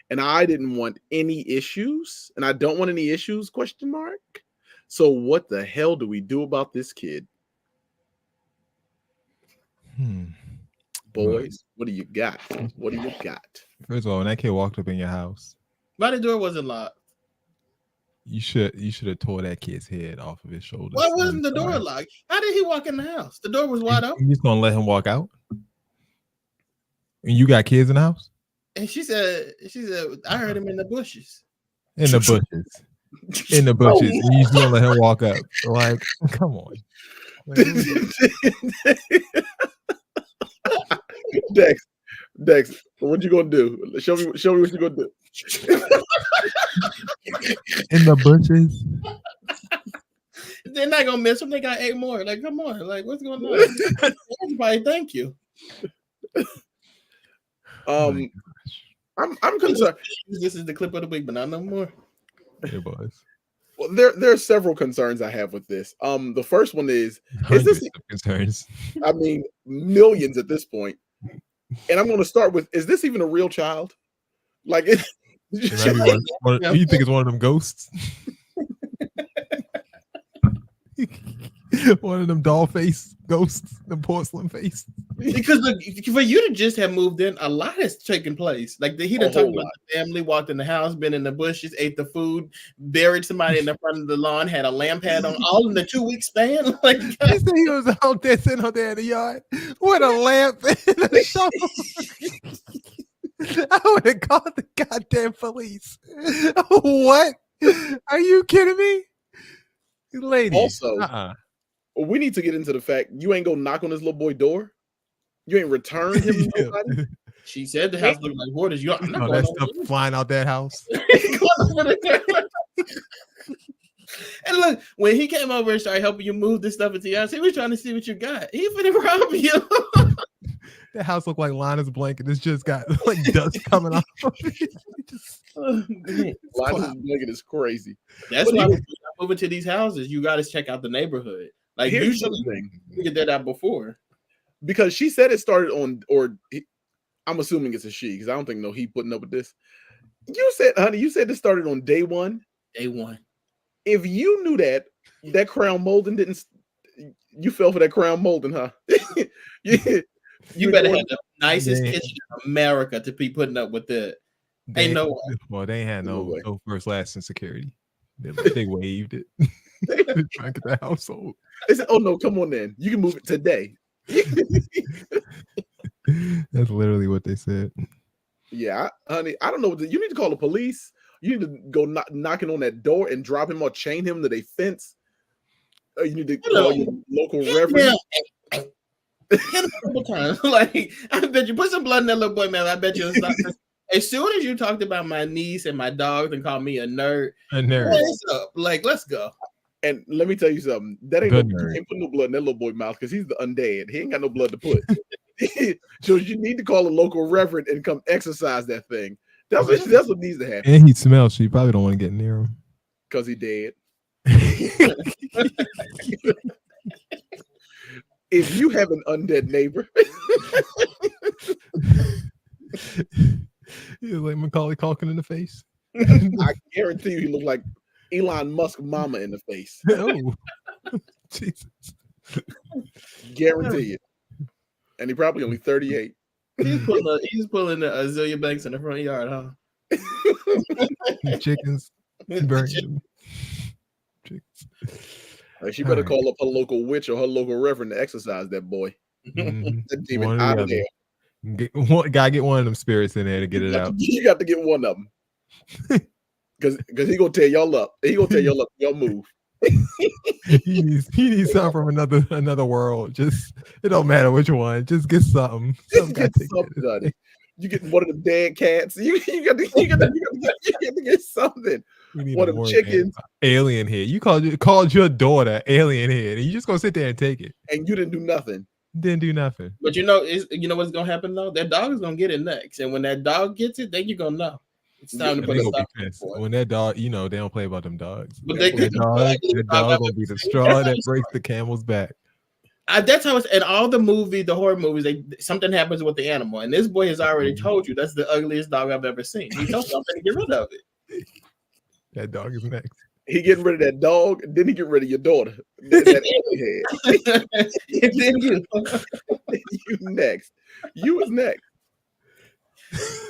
K: and I didn't want any issues, and I don't want any issues, ? So what the hell do we do about this kid? Boys, what do you got? What do you got?
C: First of all, when that kid walked up in your house,
D: Why the door wasn't locked?
C: you should have tore that kid's head off of his shoulders.
D: Why wasn't the door locked? How did he walk in the house? The door was wide open.
C: You just gonna let him walk out? And you got kids in the house?
D: And she said, I heard him in the bushes.
C: In the bushes. In the bushes. And you just gonna let him walk up. Like, come on.
K: Dex, what you gonna do? Show me what you gonna do.
C: In the bushes.
D: They're not gonna miss him. They got 8 more. Like, come on. Like, what's going on? Everybody, thank you.
K: I'm concerned.
D: This is the clip of the week, but not no more.
C: It was.
K: Well, there are several concerns I have with this. The first one is this
C: concerns?
K: I mean, millions at this point. And I'm going to start with: is this even a real child? Like, you
C: think it's one of them ghosts? One of them doll face ghosts, the porcelain face.
D: Because for you to just have moved in, a lot has taken place. Like he done talked about the family, walked in the house, been in the bushes, ate the food, buried somebody in the front of the lawn, had a lamp hat on, all in the 2-week span. Like
C: he said he was out there sitting out there in the yard with a lamp and a shovel. I would have called the goddamn police. What? Are you kidding me? Lady.
K: Also, we need to get into the fact you ain't go knock on this little boy door. You ain't returned him. Nobody.
D: She said the house looked like hoarders. You not
C: that stuff flying out that house.
D: And look, when he came over and started helping you move this stuff into your house, he was trying to see what you got. He finna rob you.
C: That house looked like Lana's blanket. It's just got like dust coming off of it.
K: Lana's blanket is crazy.
D: That's why when you move into these houses, you got to check out the neighborhood. Like
K: here's
D: you
K: the thing.
D: Get that out before.
K: Because she said it started on, I'm assuming it's a she, because I don't think he putting up with this. You said, honey, this started on day one.
D: Day one.
K: If you knew that crown molding you fell for that crown molding, huh?
D: You better have the nicest kitchen in America to be putting up with it. Ain't no way.
C: Well, they ain't had no first, last, and security. They waived it. They trying to get the household.
K: They said, "Oh no, come on, then you can move it today."
C: That's literally what they said.
K: Yeah, honey, I don't know. You need to call the police. You need to go knocking on that door and drop him or chain him to their fence. You need to call your local reverend.
D: Hit him a couple times. Like, I bet you put some blood in that little boy, man. I bet you it's not. As soon as you talked about my niece and my dogs and called me a nerd, what's up? Like, let's go.
K: And let me tell you something. That ain't ain't put no blood in that little boy mouth because he's the undead. He ain't got no blood to put. So you need to call a local reverend and come exercise that thing. That's what needs to happen.
C: And he smells, so you probably don't want to get near him.
K: Because he dead. If you have an undead neighbor,
C: he's like Macaulay Culkin in the face.
K: I guarantee you he looked like Elon Musk mama in the face.
C: Oh, Jesus.
K: Guarantee it. And he probably only 38.
D: He's pulling the Azealia Banks in the front yard, huh?
C: Chickens. Burning.
K: Like she better call up her local witch or her local reverend to exercise that boy. That demon out of there.
C: Gotta get one of them spirits in there to get it out.
K: You got to get one of them. Because he gonna tear y'all up. He gonna tear y'all up. Y'all move.
C: he needs something from another world. Just it don't matter which one. Just get something.
K: Get something. You get one of the dead cats. You got to get something.
C: We need
K: one
C: a
K: of
C: more
K: chickens,
C: alien head. You called your daughter alien head, and you just gonna sit there and take it.
K: and you didn't do nothing.
C: Didn't do nothing.
D: But you know what's gonna happen though? That dog is gonna get it next, and when that dog gets it, then you're gonna know it's time to
C: And
D: put
C: they
D: a
C: gonna
D: stop.
C: be pissed. When that dog, you know, they don't play about them dogs.
D: But they
C: that dog gonna be the straw that breaks the camel's back.
D: That's how it's in all the horror movies. Something happens with the animal, and this boy has already told you that's the ugliest dog I've ever seen. He told you I'm gonna get rid of it.
C: That dog is next.
K: He getting rid of that dog, and then he get rid of your daughter. That alien head.
D: And then you
K: next. You was next.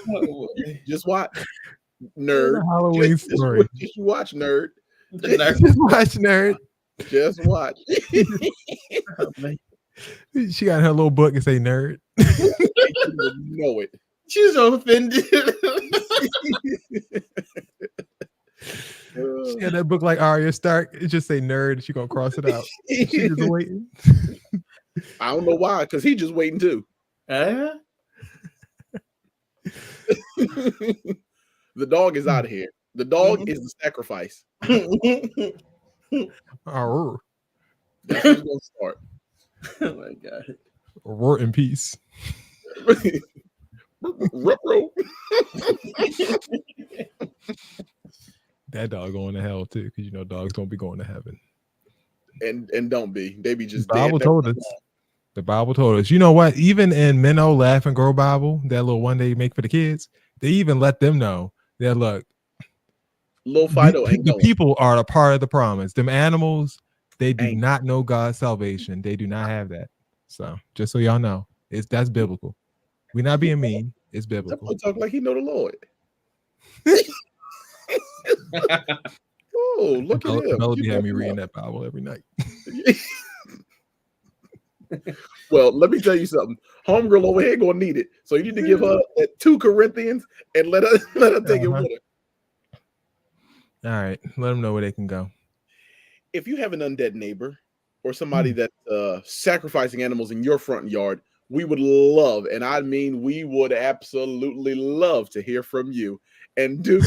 D: Oh,
K: just watch, nerd.
C: Halloween story.
K: Just watch, nerd.
C: Just watch, nerd.
K: Just watch.
C: She got her little book and say nerd.
K: Know it.
D: She's offended.
C: She had that book like Arya Stark. It just say nerd. She gonna cross it out. She just waiting.
K: I don't know why, because he just waiting too.
D: Uh-huh.
K: The dog is out of here. The dog is the sacrifice.
C: Arr.
K: That's what's gonna start.
D: Oh my god.
C: Roar in peace. That dog going to hell too, because you know dogs don't be going to heaven.
K: And don't be. They be just
C: The Bible
K: dead.
C: told us. The Bible told us. You know what? Even in Minnow Laugh and Grow Bible, that little one they make for the kids, they even let them know that look,
K: Lil Fido ain't
C: the
K: going.
C: people are a part of the promise. Them animals, they do not know God's salvation. They do not have that. So just so y'all know, that's biblical. We're not being mean. It's biblical.
K: Someone talk like he know the Lord. Oh, look at him.
C: Melody had me reading that Bible every night.
K: Well, let me tell you something. Homegirl over here gonna need it. So you need to give her 2 Corinthians and let her take it with her.
C: All right, let them know where they can go.
K: If you have an undead neighbor or somebody that's sacrificing animals in your front yard, we would love, and I mean we would absolutely love to hear from you. And do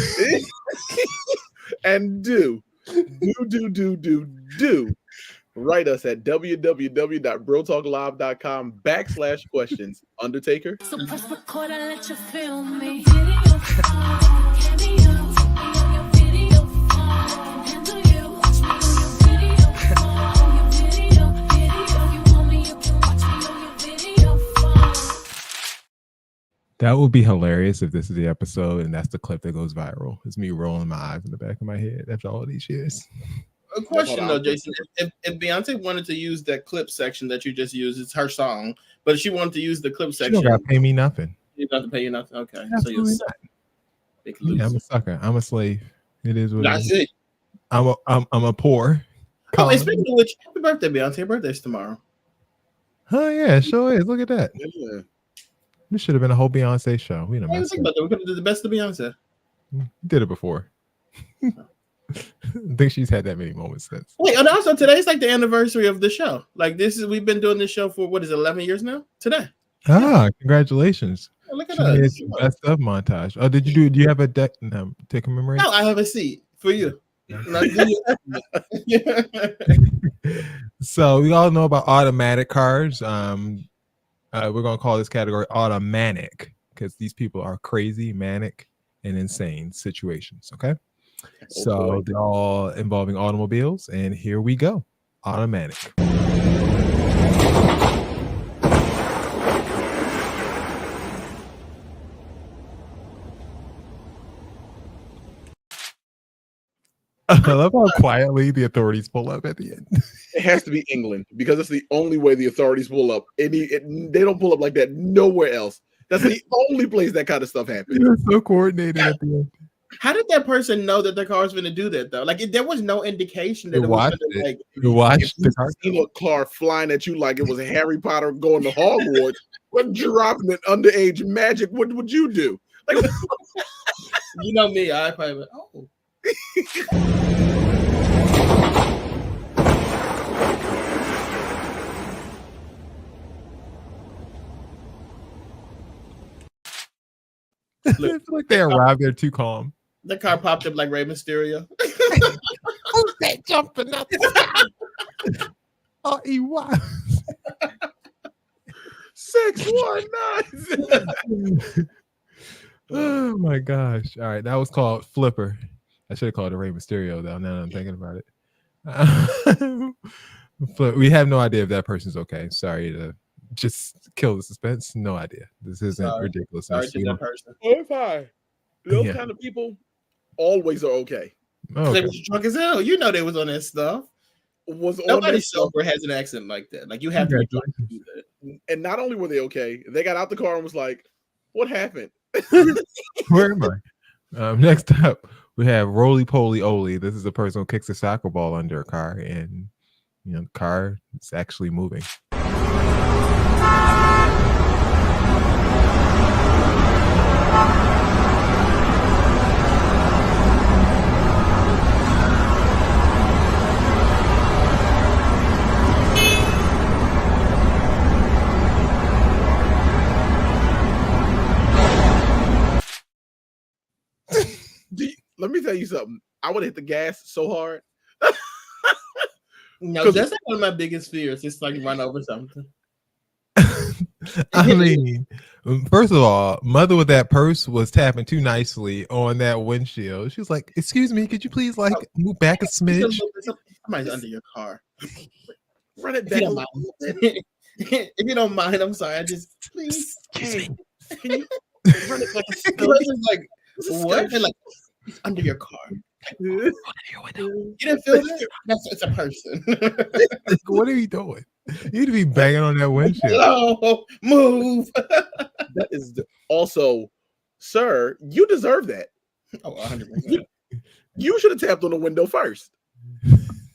K: write us at www.brotalklive.com/questions. Undertaker.
F: So press record and let you feel me.
C: That would be hilarious if this is the episode and that's the clip that goes viral. It's me rolling my eyes in the back of my head after all these years.
D: A question though, Jason. If Beyonce wanted to use that clip section that you just used, it's her song, but if she wanted to use the clip
C: She
D: section,
C: don't gotta pay me nothing.
D: you don't have to pay you nothing. Okay.
C: Absolutely
D: So
C: not. Yeah, I'm a sucker. I'm a slave. It is what
D: That's
C: it is.
D: it.
C: I'm a poor.
D: Oh, and speaking of which, happy birthday, Beyonce. Your birthday's tomorrow.
C: Oh yeah, it sure is. Look at that.
K: Yeah.
C: This should have been a whole Beyonce show. We
D: I didn't think about that. We could have did the best of Beyonce.
C: did it before. I think she's had that many moments since.
D: Wait, and also today's like the anniversary of the show. Like we've been doing this show for 11 years now? Today.
C: Ah, congratulations.
D: Oh, look at
C: She
D: us.
C: made some best of montage. Oh, do you have a deck to commemorate?
D: No, I have a seat for you.
C: So we all know about automatic cars. We're gonna call this category automatic because these people are crazy, manic, and insane situations. Okay. So they're all involving automobiles, and here we go. Automatic. I love how quietly the authorities pull up at the end.
K: It has to be England because it's the only way the authorities pull up. They don't pull up like that nowhere else. That's the only place that kind of stuff happens.
C: They're so coordinated at the end.
D: How did that person know that their car was going to do that though? Like there was no indication that
C: You
D: it was
C: watched
D: gonna,
C: it.
D: like
C: You watched the car.
K: Seen a car flying at you like it was Harry Potter going to Hogwarts, but dropping it underage magic. What would you do? Like,
D: you know me, I probably went, oh.
C: I feel like they arrived there too calm.
D: The car popped up like Rey Mysterio.
C: Who's that jumping up? Oh, he was.
K: 619.
C: Oh my gosh. All right. That was called Flipper. I should have called it Rey Mysterio, though, now that I'm thinking about it. But we have no idea if that person's okay. Sorry to just kill the suspense. No idea. This isn't ridiculous.
D: Sorry to that person.
K: Oh, fine. Those kind of people always are okay.
C: Oh,
D: They
C: okay.
D: was drunk as hell. You know they was on that stuff. Nobody sober has an accent like that. Like you have to be drunk to do that.
K: And not only were they okay, they got out the car and was like, "What happened?"
C: Where am I? Next up, we have Roly Poly Oly. This is a person who kicks a soccer ball under a car, and the car is actually moving.
K: Let me tell you something. I would have hit the gas so hard.
D: No, that's not one of my biggest fears. It's like run over something.
C: I mean, first of all, mother with that purse was tapping too nicely on that windshield. She was like, "Excuse me, could you please move back a smidge?"
D: Somebody's under your car.
K: Run it
D: If you
K: down.
D: don't mind. If you don't mind, I'm sorry. I just please.
K: Hey, can you run it like a
D: Just like what? And like it's under your car. You didn't feel that? It's a person.
C: What are you doing? You need to be banging on that windshield.
D: No, move.
K: That is also, sir, you deserve that.
D: Oh, 100%.
K: You should have tapped on the window first.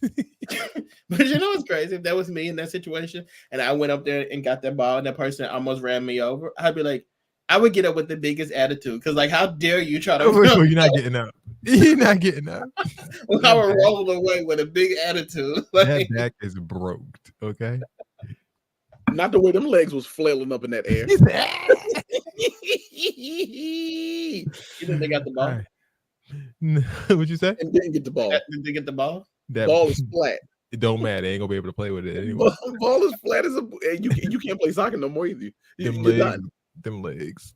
D: But you know what's crazy? If that was me in that situation and I went up there and got that ball and that person almost ran me over, I'd be like, I would get up with the biggest attitude because, like, how dare you try to?
C: You're not getting up. You're not getting up.
D: Well, I would roll away with a big attitude.
C: That
D: Like,
C: back is broke. Okay.
K: Not the way them legs was flailing up in that air.
D: you think they got the ball?
C: What'd you say?
K: And didn't get the ball.
D: Did they get the ball?
C: That
K: Ball is flat.
C: It don't matter. They ain't gonna be able to play with it anymore.
K: Ball is flat as a. And you can't play soccer no more either.
C: Them
K: You're
C: legs.
K: done.
C: Them legs.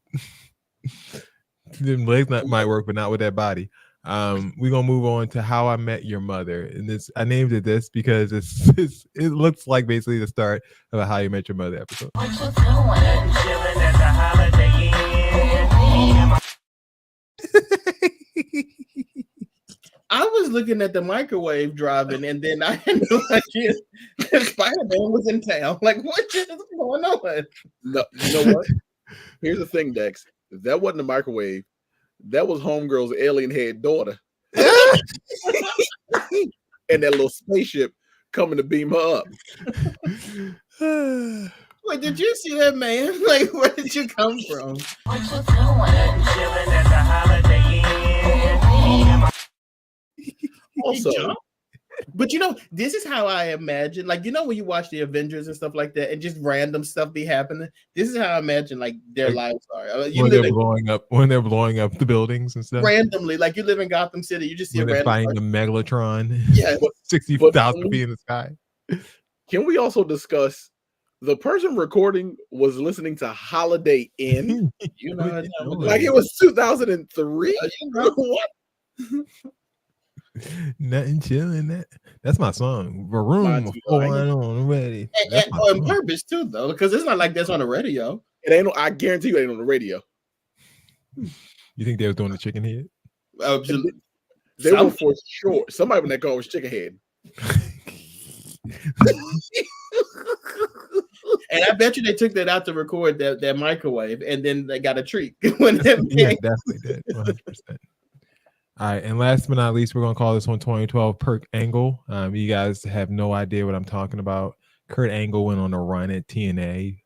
C: Them legs might work, but not with that body. We're gonna move on to How I Met Your Mother, and this I named it this because it looks like basically the start of a How You Met Your Mother episode.
D: I was looking at the microwave driving, and then I had no idea that Spider-Man was in town. Like, what is going on?
K: No, you know what? Here's the thing, Dex. That wasn't a microwave. That was Homegirl's alien head daughter. And that little spaceship coming to beam her up.
D: Wait, did you see that man? Like, where did you come from?
K: Also,
D: but you know, this is how I imagine, like, you know, when you watch the Avengers and stuff like that, and just random stuff be happening. This is how I imagine, like, their lives are. You
C: When
D: live
C: they're blowing up the buildings and stuff.
D: randomly, like you live in Gotham City, you just see
C: When
D: a
C: they're
D: random
C: fighting the Megalotron.
D: Yeah.
C: 60,000 feet in the sky.
K: can we also discuss the person recording was listeing to Holiday Inn?
D: You know,
K: like it was 2003.
D: You know what?
C: Nothing chilling. That's my song. Varoom going on ready.
D: And on purpose too, though, because it's not like that's on the radio.
K: It ain't. I guarantee you, it ain't on the radio.
C: You think they was doing the chicken head?
D: Absolutely.
K: They were for sure. Somebody in that car was chicken head.
D: And I bet you they took that out to record that microwave, and then they got a treat when that
C: Yeah, definitely did. 100%. All right, and last but not least, we're gonna call this one 2012 Kurt Angle. You guys have no idea what I'm talking about. Kurt Angle went on a run at TNA,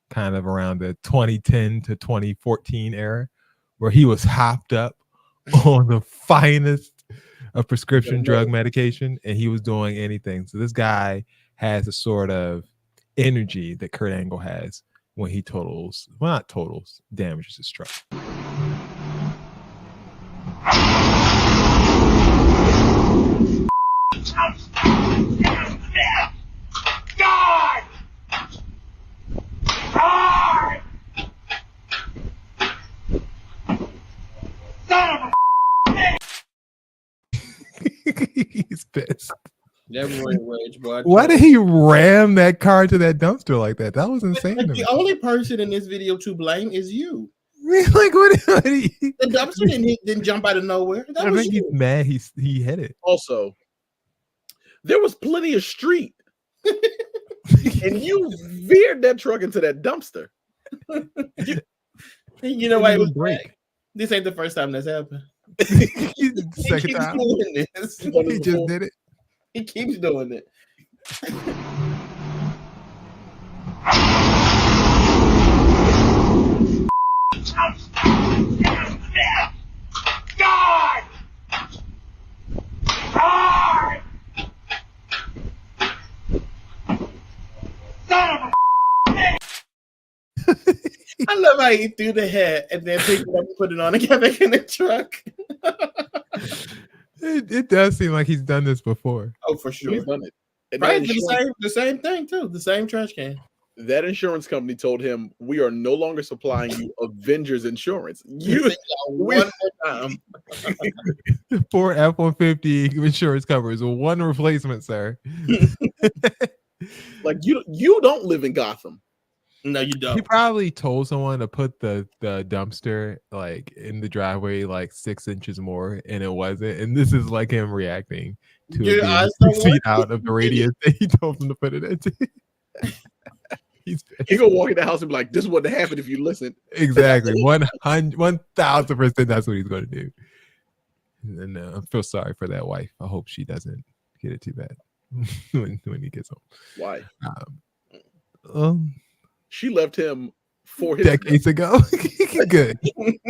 C: kind of around the 2010 to 2014 era, where he was hopped up on the finest of prescription drug medication, and he was doing anything. So this guy has a sort of energy that Kurt Angle has when he damages his truck.
D: That road rage, boy.
C: Why did he ram that car to that dumpster like that? That was insane.
D: Like,
C: to me.
D: the only person in this video to blame is you.
C: Like what?
D: The dumpster didn't jump out of nowhere. That
C: I
D: was
C: think
D: you.
C: he's mad. He hit it.
K: Also, there was plenty of street, and you veered that truck into that dumpster.
D: You know why it was break? This ain't the first time that's happened.
C: Second time.
D: Doing this.
C: He just did it.
D: He keeps doing it.
A: God! God! Son of a
D: I love how he threw the hat and then picked it up and put it on and got back in the truck.
C: It does seem like he's done this before.
D: Oh, for sure.
K: He's done it. And
D: Right,
K: that
D: the same thing too. The same trash can.
K: That insurance company told him, "We are no longer supplying you Avengers insurance." You
D: one more time.
C: 4 F-150 insurance covers 1 replacement, sir.
K: Like you don't live in Gotham.
D: No, you don't.
C: He probably told someone to put the dumpster like in the driveway like 6 inches more, and it wasn't. And this is like him reacting to
D: Your
C: it being
D: eyes
C: 6
D: don't
C: feet
D: work.
C: out of the radius that he told him to put it into.
K: He gonna walk in the house and be like, "This wouldn't happen if you listened."
C: Exactly, 1,000%. That's what he's going to do. And I feel sorry for that wife. I hope she doesn't get it too bad when he gets home.
K: Why?
C: She
K: left him 4
C: decades ago. Good.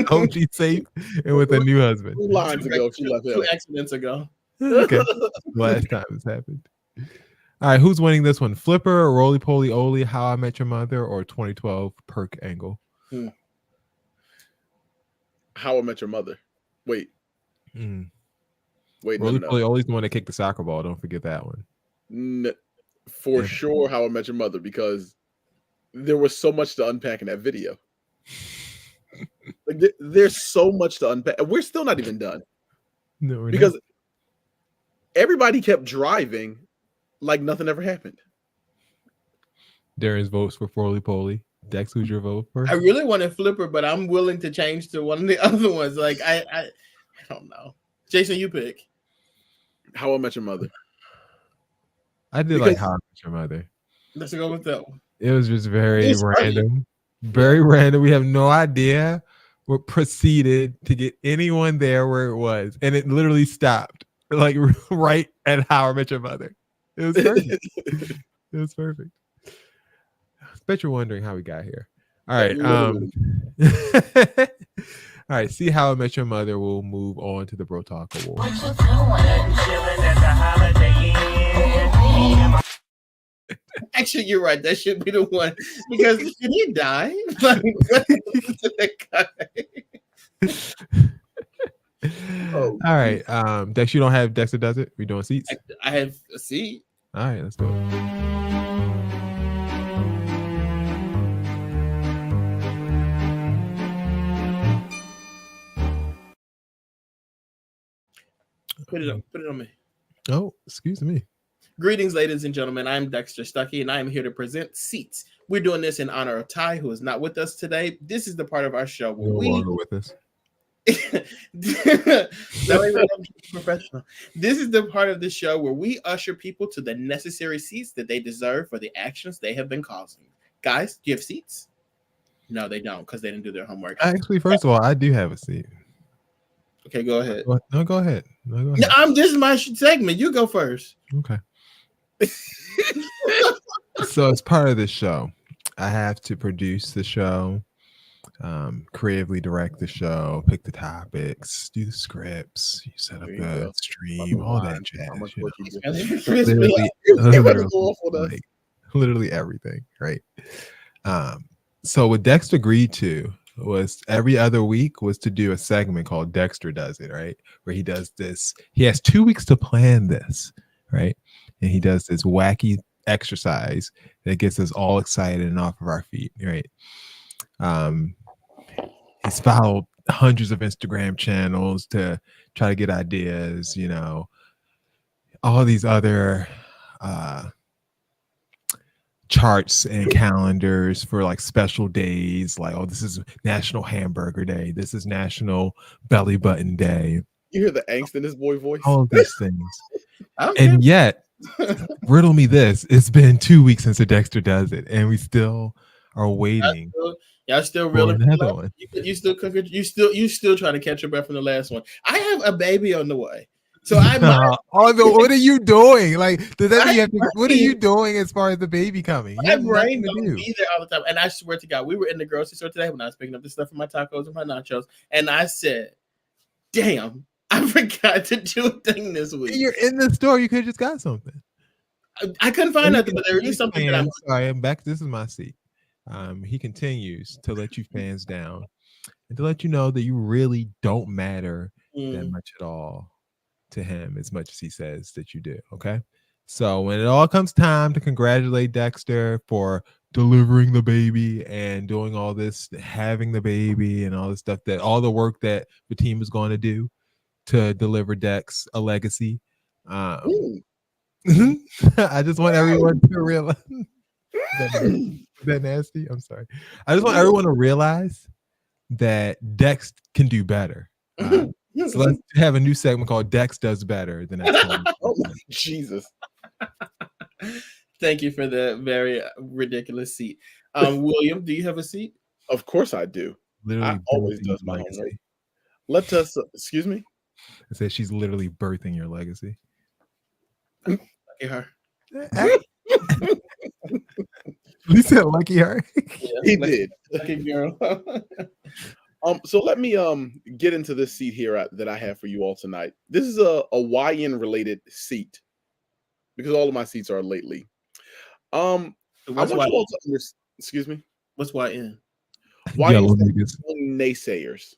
C: Hope she's safe and with a new husband.
K: 2 lines ago, she left him.
D: 2 accidents ago.
C: Okay. Last time it's happened. All right, who's winning this one? Flipper or Roly Poly Oly, How I Met Your Mother, or 2012 Perk Angle?
K: How I Met Your Mother. Wait. Wait,
C: Roly
K: no.
C: Poly Oly's the one that kicked the soccer ball. Don't forget that one.
K: For sure, How I Met Your Mother, because there was so much to unpack in that video. Like there's so much to unpack. We're still not even done.
C: No, we're
K: because
C: not.
K: everybody kept driving like nothing ever happened.
C: Darren's votes for Roly Poly. Dex, who's your vote for?
D: I really wanted Flipper, but I'm willing to change to one of the other ones. Like I don't know. Jason, you pick.
K: How I Met Your Mother.
C: I did like How I Met Your Mother.
D: Let's go with that one.
C: It was just very
D: It's
C: random. Very random. We have no idea what proceeded to get anyone there where it was. And it literally stopped like right at How I Met Your Mother. It was perfect. It was perfect. I bet you're wondering how we got here. All right. All right. See How I Met Your Mother. We'll move on to the Bro Talk Award.
D: Actually, you're right. That should be the one because did he die? Like, what happened to that guy?
C: All right. Dex, you don't have Dexter does it? We doing seats?
D: I have a seat.
C: All right, let's do it.
D: Put it on me.
C: Oh, excuse me.
D: Greetings, ladies and gentlemen. I'm Dexter Stuckey, and I am here to present Seats. We're doing this in honor of Ty, who is not with us today. This is the part of our show where
C: No longer with us.
D: Professional. This is the part of the show where we usher people to the necessary seats that they deserve for the actions they have been causing. Guys, do you have seats? No, they don't because they didn't do their homework.
C: Actually, first of all, I do have a seat.
D: Okay, go ahead.
C: No, go ahead. No,
D: this is my segment. You go first.
C: Okay. So as part of this show, I have to produce the show, creatively direct the show, pick the topics, do the scripts, you set up the stream, all that jazz. Literally everything, right? So what Dexter agreed to was every other week was to do a segment called Dexter Does It, right? Where he does this. He has 2 weeks to plan this, right? And he does this wacky exercise that gets us all excited and off of our feet, right? He's followed hundreds of Instagram channels to try to get ideas, all these other charts and calendars for like special days, like, oh, this is National Hamburger Day, this is National Belly Button Day.
K: You hear the angst in this boy voice?
C: All of these things.
D: Okay.
C: And yet, riddle me this, it's been 2 weeks since the Dexter does it, and we still are waiting.
D: Y'all still
C: for
D: really
C: another one.
D: you still trying to catch your breath from the last one. I have a baby on the way. So I might
C: what are you doing? Like, does that mean you have to, what are you doing as far as the baby coming? You
D: my
C: have
D: brain
C: nothing to
D: don't
C: do.
D: be there all the time. And I swear to God, we were in the grocery store today when I was picking up the stuff for my tacos and my nachos, and I said, damn, I forgot to do a thing this week.
C: You're in the store, you could have just got something.
D: I couldn't find nothing, but there is something that I'm
C: sorry, I'm back. This is my seat. He continues to let you fans down and to let you know that you really don't matter that much at all to him as much as he says that you do. Okay. So when it all comes time to congratulate Dexter for delivering the baby and doing all this, having the baby and all this stuff, that all the work that the team is going to do to deliver Dex a legacy. I just want everyone to realize that nasty. I'm sorry. I just want everyone to realize that Dex can do better. So let's have a new segment called Dex Does Better the next time.
K: Oh my Jesus.
D: Thank you for the very ridiculous seat. William, do you have a seat?
K: Of course I do.
C: Literally
K: I always does my homework. Let us excuse me.
C: I said she's literally birthing your legacy.
D: Lucky her.
C: He said lucky her.
K: Yeah, he did.
D: Lucky girl.
K: So let me get into this seat here that I have for you all tonight. This is a YN related seat because all of my seats are lately. I want you all to understand. Excuse me.
D: What's YN?
C: Yellow niggas.
K: Naysayers.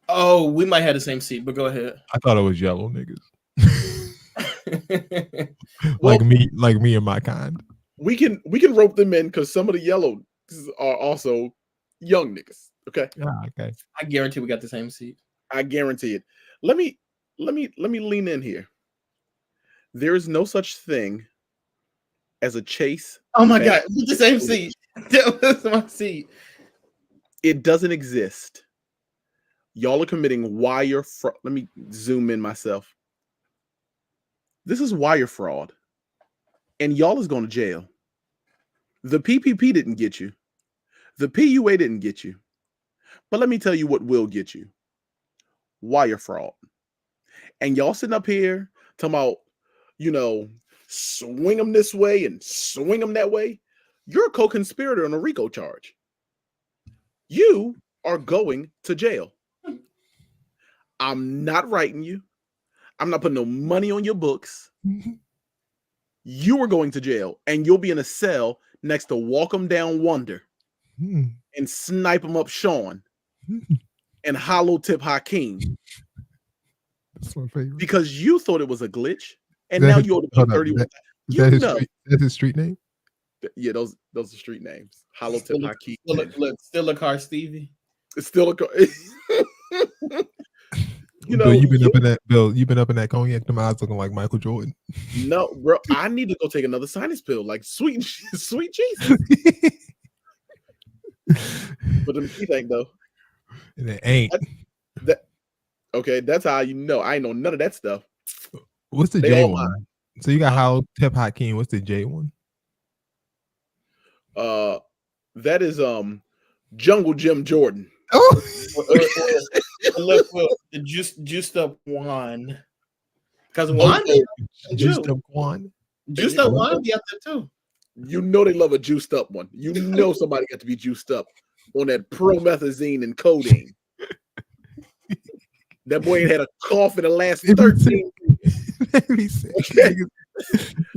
D: Oh, we might have the same seat, but go ahead.
C: I thought it was yellow niggas. like me and my kind.
K: We can rope them in because some of the yellow are also young niggas. Okay.
C: Okay.
D: I guarantee we got the same seat.
K: I guarantee it. Let me lean in here. There is no such thing as a chase.
D: Oh my God, it's the same seat. That was my seat.
K: It doesn't exist. Y'all are committing wire fraud. Let me zoom in myself. This is wire fraud. And y'all is going to jail. The PPP didn't get you. The PUA didn't get you. But let me tell you what will get you. Wire fraud. And y'all sitting up here talking about, swing them this way and swing them that way. You're a co-conspirator on a RICO charge. You are going to jail. I'm not writing you. I'm not putting no money on your books. You are going to jail, and you'll be in a cell next to Walk 'em Down Wonder and Snipe 'em Up Sean and Hollow Tip Hakeem.
C: That's my favorite.
K: Because you thought it was a glitch, and now you owe to pay 31.
C: That's his street name?
K: Yeah, those are street names. Hollow Tip Hakeem.
D: Still a car, Stevie.
K: It's still a car.
C: Bill, you've been up in that cognac, them eyes looking like Michael Jordan.
K: No, bro, I need to go take another sinus pill, like sweet Jesus. But them teeth ain't though.
C: And it ain't.
K: Okay, that's how you know. I ain't know none of that stuff.
C: What's the J one? So you got Hollow Tip Hakeem. What's the J one?
K: That is Jungle Jim Jordan.
C: Oh,
D: the juiced up wine. Because wine,
C: juiced up wine.
D: Juiced up wine be out there too.
K: You know they love a juiced up one. You know somebody got to be juiced up on that promethazine and codeine. That boy ain't had a cough in the last 13 years.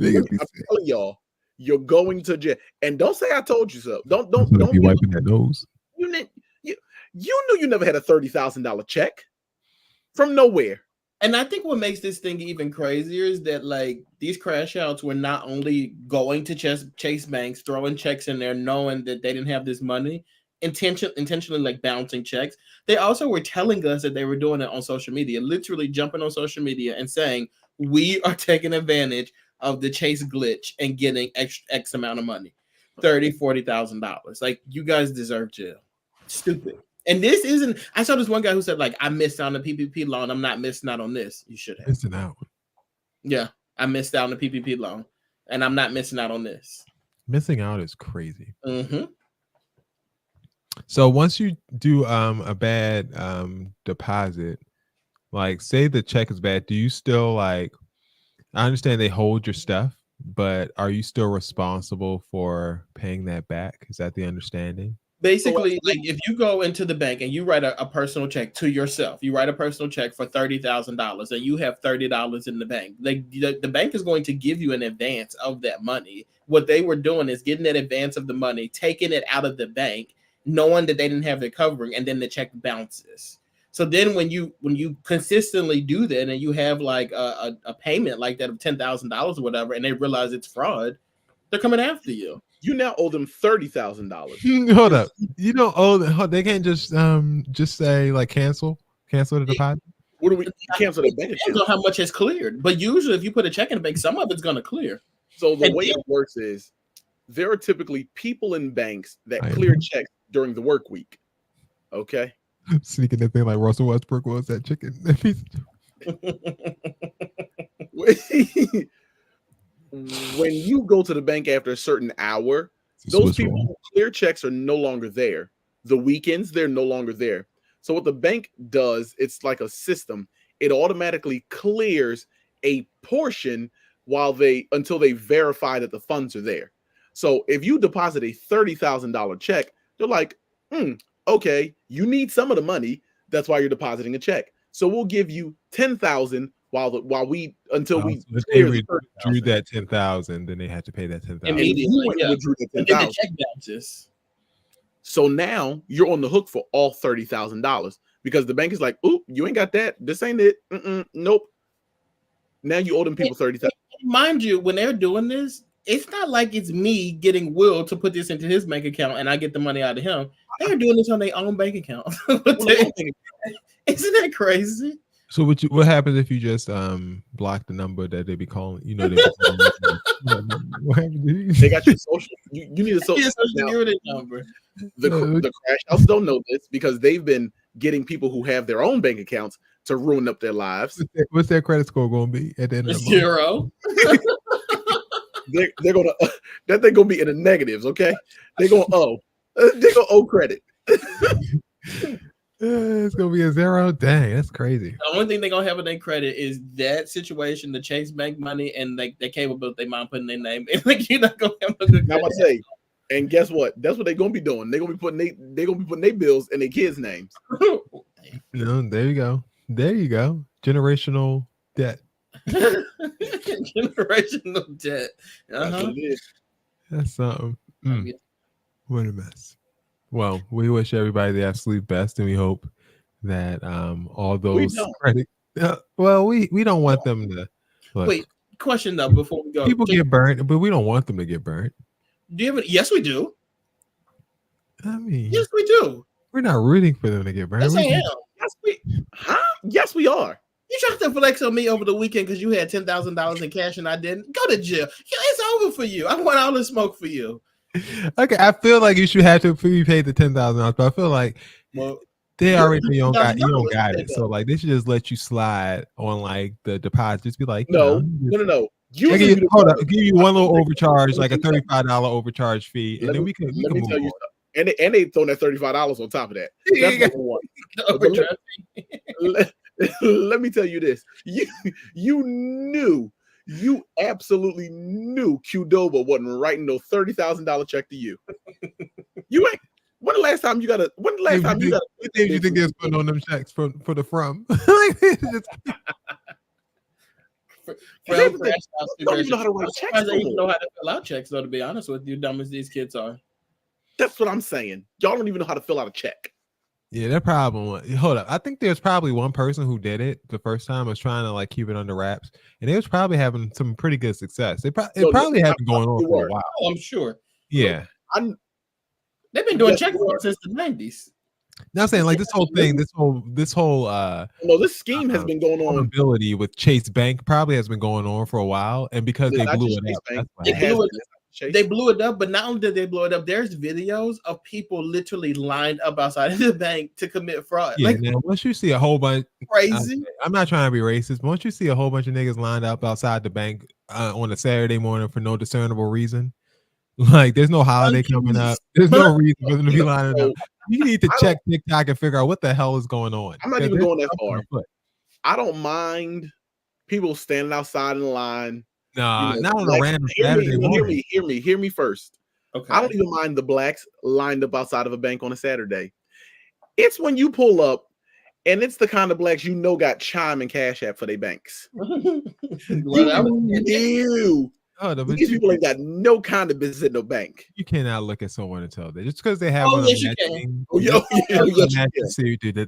K: I'm telling y'all, you're going to jail. And don't say I told you so. Don't
C: be wiping that nose.
K: You knew you never had a $30,000 check from nowhere.
D: And I think what makes this thing even crazier is that like these crash outs were not only going to chase banks, throwing checks in there, knowing that they didn't have this money, intentionally like bouncing checks. They also were telling us that they were doing it on social media, literally jumping on social media and saying, we are taking advantage of the Chase glitch and getting X amount of money, $30,000-$40,000. Like, you guys deserve jail. Stupid. And this isn't. I saw this one guy who said, like, I missed out on the PPP loan. I'm not missing out on this. You should have.
C: Missing out.
D: Yeah, I missed out on the PPP loan, and I'm not missing out on this.
C: Missing out is crazy.
D: Mm-hmm.
C: So once you do a bad deposit, like say the check is bad, do you still like? I understand they hold your stuff, but are you still responsible for paying that back? Is that the understanding?
D: Basically, like if you go into the bank and you write a personal check to yourself, you write a personal check for $30,000 and you have $30 in the bank. Like the bank is going to give you an advance of that money. What they were doing is getting that advance of the money, taking it out of the bank, knowing that they didn't have it covering, and then the check bounces. So then when you consistently do that and you have like a payment like that of $10,000 or whatever, and they realize it's fraud, they're coming after you.
K: You now owe them $30,000.
C: Hold up. You don't owe them. They can't just say like cancel the deposit.
K: What do we cancel the bank
D: account? On how much is cleared, but usually if you put a check in the bank, some of it's going to clear.
K: So the way it works is there are typically people in banks that clear checks during the work week. Okay.
C: Sneaking that thing like Russell Westbrook was that chicken.
K: When you go to the bank after a certain hour, those people who clear checks are no longer there. The weekends, they're no longer there. So what the bank does, it's like a system. It automatically clears a portion until they verify that the funds are there. So if you deposit a $30,000 check, they're like, okay, you need some of the money. That's why you're depositing a check. So we'll give you $10,000 until we
C: clear drew that 10,000, then they had to pay that 10,000.
D: Immediately, yeah. And then the check bounces.
K: So now you're on the hook for all $30,000 because the bank is like, "Oop, you ain't got that. This ain't it. Nope." Now you owe them people $30,000.
D: Mind you, when they're doing this, it's not like it's me getting Will to put this into his bank account and I get the money out of him. They're doing this on their own bank account. Isn't that crazy?
C: So what happens if you just block the number that they be calling? You know, they
K: got your social. You need a social
D: security number.
K: The crash house don't know this because they've been getting people who have their own bank accounts to ruin up their lives.
C: What's their credit score going to be at the end of the month?
D: 0.
K: They're gonna that they're gonna be in the negatives. Okay, they're gonna owe credit.
C: It's gonna be a 0. Dang, that's crazy.
D: The only thing they're gonna have in their credit is that situation, the Chase Bank money, and like their cable bill they mind putting their name in. Like you're not gonna have a good
K: credit. I say, and guess what? That's what they're gonna be doing. They're gonna be putting their bills in their kids' names.
C: There you go. There you go. Generational debt.
D: Generational debt.
C: That's something. What a mess. Well, we wish everybody the absolute best, and we hope that all those credit. We don't want them to. Look,
D: wait, question though before we go.
C: People get burnt, but we don't want them to get burnt.
D: Do you have? Yes, we do.
C: I mean,
D: yes, we do.
C: We're not rooting for them to get burnt.
D: Yes, I am.
K: Yes, we are.
D: You tried to flex on me over the weekend because you had $10,000 in cash and I didn't. Go to jail. Yeah, it's over for you. I want all the smoke for you.
C: Okay, I feel like you should have to prepay the $10,000, but I feel like they already know you don't got it. So like they should just let you slide on like the deposit. Just be like,
K: no.
C: Give you one little overcharge, like a $35 overcharge fee, and then we can
K: tell
C: move
K: you. And they throwing that $35 on top of that. That's number one. Let me tell you this. You absolutely knew Qdoba wasn't writing no $30,000 check to you. You ain't. When the last time you got a? What
C: do you think they're putting on them checks for the from?
D: Don't even know how to write checks. They even know how to fill out checks, though. To be honest with you, dumb as these kids are.
K: That's what I'm saying. Y'all don't even know how to fill out a check.
C: Yeah, that problem. Hold up. I think there's probably one person who did it the first time, was trying to like keep it under wraps, and they was probably having some pretty good success. It probably had been going on for a while.
D: Oh, I'm sure.
C: Yeah,
D: they've been doing check since the 90s.
C: Now I'm saying like this whole thing, this whole
K: no, this scheme has been going on.
C: Vulnerability with Chase Bank probably has been going on for a while, and because they
K: Not
C: blew
K: just
C: it
K: Chase
C: up,
K: Bank,
C: that's why
K: it has been.
D: They blew it up, but not only did they blow it up, there's videos of people literally lined up outside of the bank to commit fraud.
C: Yeah,
D: Like,
C: now once you see a whole bunch,
D: crazy.
C: I'm not trying to be racist, but once you see a whole bunch of niggas lined up outside the bank on a Saturday morning for no discernible reason, like there's no holiday coming up, there's no reason for them to be lining up. You need to check TikTok and figure out what the hell is going on.
K: I'm not even going that far. I don't mind people standing outside in the line.
C: Nah, not on a random Saturday morning.
K: Hear me first.
D: Okay.
K: I don't even mind the blacks lined up outside of a bank on a Saturday. It's when you pull up and it's the kind of blacks you know got Chime and Cash App for their banks. These people ain't got no kind of business in no bank.
C: You cannot look at someone and tell that just because they have that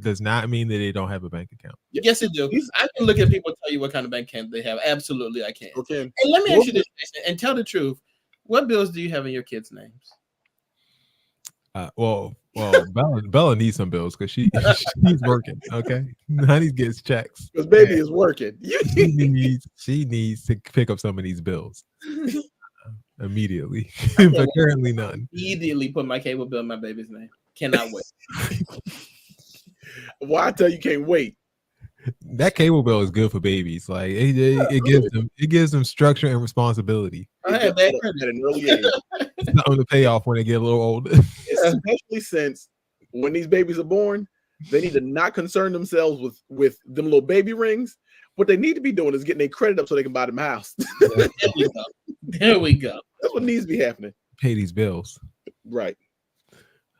C: does not mean that they don't have a bank account.
D: Yes, it do. I can look at people and tell you what kind of bank account they have. Absolutely, I can.
K: Okay.
D: And let me ask you this, Jason, and tell the truth. What bills do you have in your kids' names?
C: Well, Bella needs some bills because she's working. Okay, honey gets checks
K: because baby is working.
C: she needs to pick up some of these bills immediately, but currently none.
D: Immediately put my cable bill in my baby's name. Cannot wait.
K: Why I tell you can't wait?
C: That cable bill is good for babies. Like it gives them structure and responsibility.
K: I had that at an early age.
C: It's something to pay off when they get a little older.
K: Especially since when these babies are born, they need to not concern themselves with them little baby rings. What they need to be doing is getting their credit up so they can buy them a house.
D: There we go.
K: That's what needs to be happening.
C: Pay these bills.
K: Right.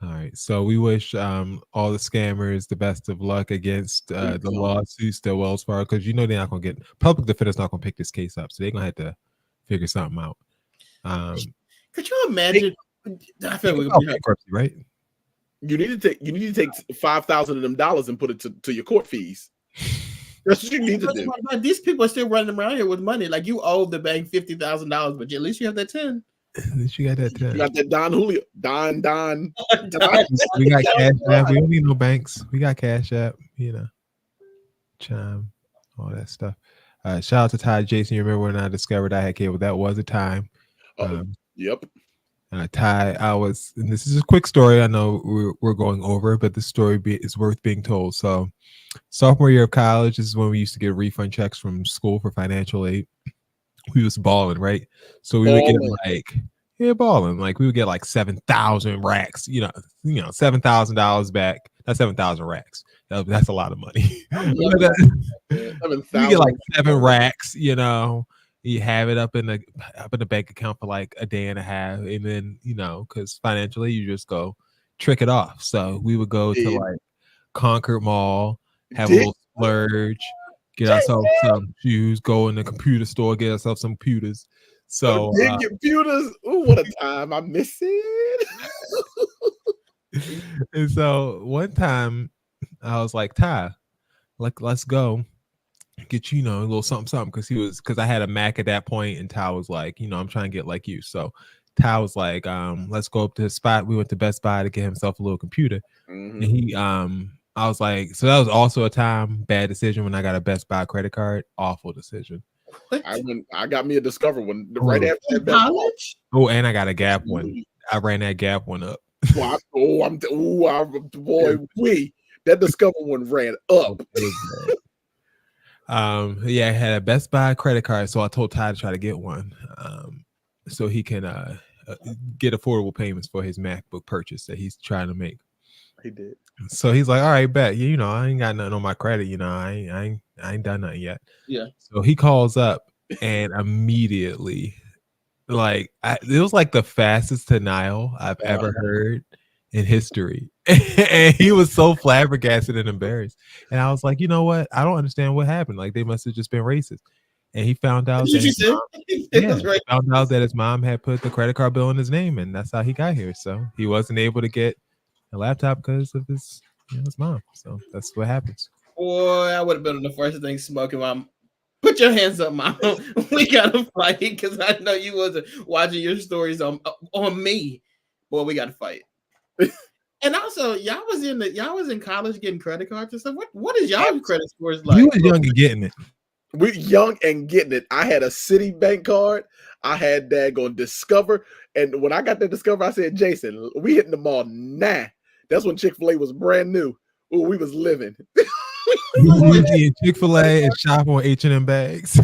C: All right. So we wish all the scammers the best of luck against the lawsuits that Wells Fargo, because they're not going to get public defender's not going to pick this case up. So they're going to have to figure something out.
D: Could you imagine? I feel like
C: bankruptcy, right?
K: You need to take $5,000 of them dollars and put it to your court fees. That's what you need to do.
D: These people are still running around here with money. Like you owe the bank $50,000, but at least you have that 10.
C: At least you got that 10.
K: You got that Don Julio. Don.
C: We got Cash App. We don't need no banks. We got Cash App, Chime, all that stuff. Shout out to Ty Jason. You remember when I discovered I had cable? That was a time.
K: Yep.
C: Ty, and this is a quick story. I know we're going over, but the story is worth being told. So, sophomore year of college, this is when we used to get refund checks from school for financial aid. We was balling, right? So we would get balling. Like we would get like 7,000 racks, $7,000 back. That's 7,000 racks. That's a lot of money. You get like 7 racks, you have it up in the bank account for like a day and a half, and then because financially you just go trick it off. So we would go to like Concord Mall, have a little splurge, get ourselves some shoes, go in the computer store, get ourselves some computers. So
K: computers, ooh, what a time! I miss it.
C: And so one time I was like, Ty, let's go. Get a little something because I had a Mac at that point, and Ty was like, I'm trying to get like you. So Ty was like, let's go up to the spot. We went to Best Buy to get himself a little computer. And I was like, so that was also a bad decision when I got a Best Buy credit card. Awful decision.
K: I got me a Discover one right after that college.
C: Oh, and I got a Gap one. I ran that Gap one up.
K: That Discover one ran up.
C: I had a Best Buy credit card, so I told Ty to try to get one, so he can get affordable payments for his MacBook purchase that he's trying to make.
K: He did.
C: So he's like, all right, bet. I ain't got nothing on my credit. I ain't done nothing yet.
D: Yeah.
C: So he calls up and immediately, it was like the fastest denial I've ever heard in history. And he was so flabbergasted and embarrassed. And I was like, you know what? I don't understand what happened. Like they must have just been racist. And he found out that his mom had put the credit card bill in his name, and that's how he got here. So he wasn't able to get a laptop because of his mom. So that's what happens.
D: Boy, I would have been on the first thing smoking. Mom, put your hands up, Mom. We gotta fight because I know you wasn't watching your stories on me. Boy, we gotta fight. And also, y'all was in college getting credit cards and stuff. What is y'all credit scores like?
C: You was young and getting it.
K: We young and getting it. I had a Citibank card. I had that on Discover. And when I got that Discover, I said, Jason, we hitting the mall now. That's when Chick-fil-A was brand new. Ooh, we was living.
C: You was eating Chick-fil-A and shop on H&M bags.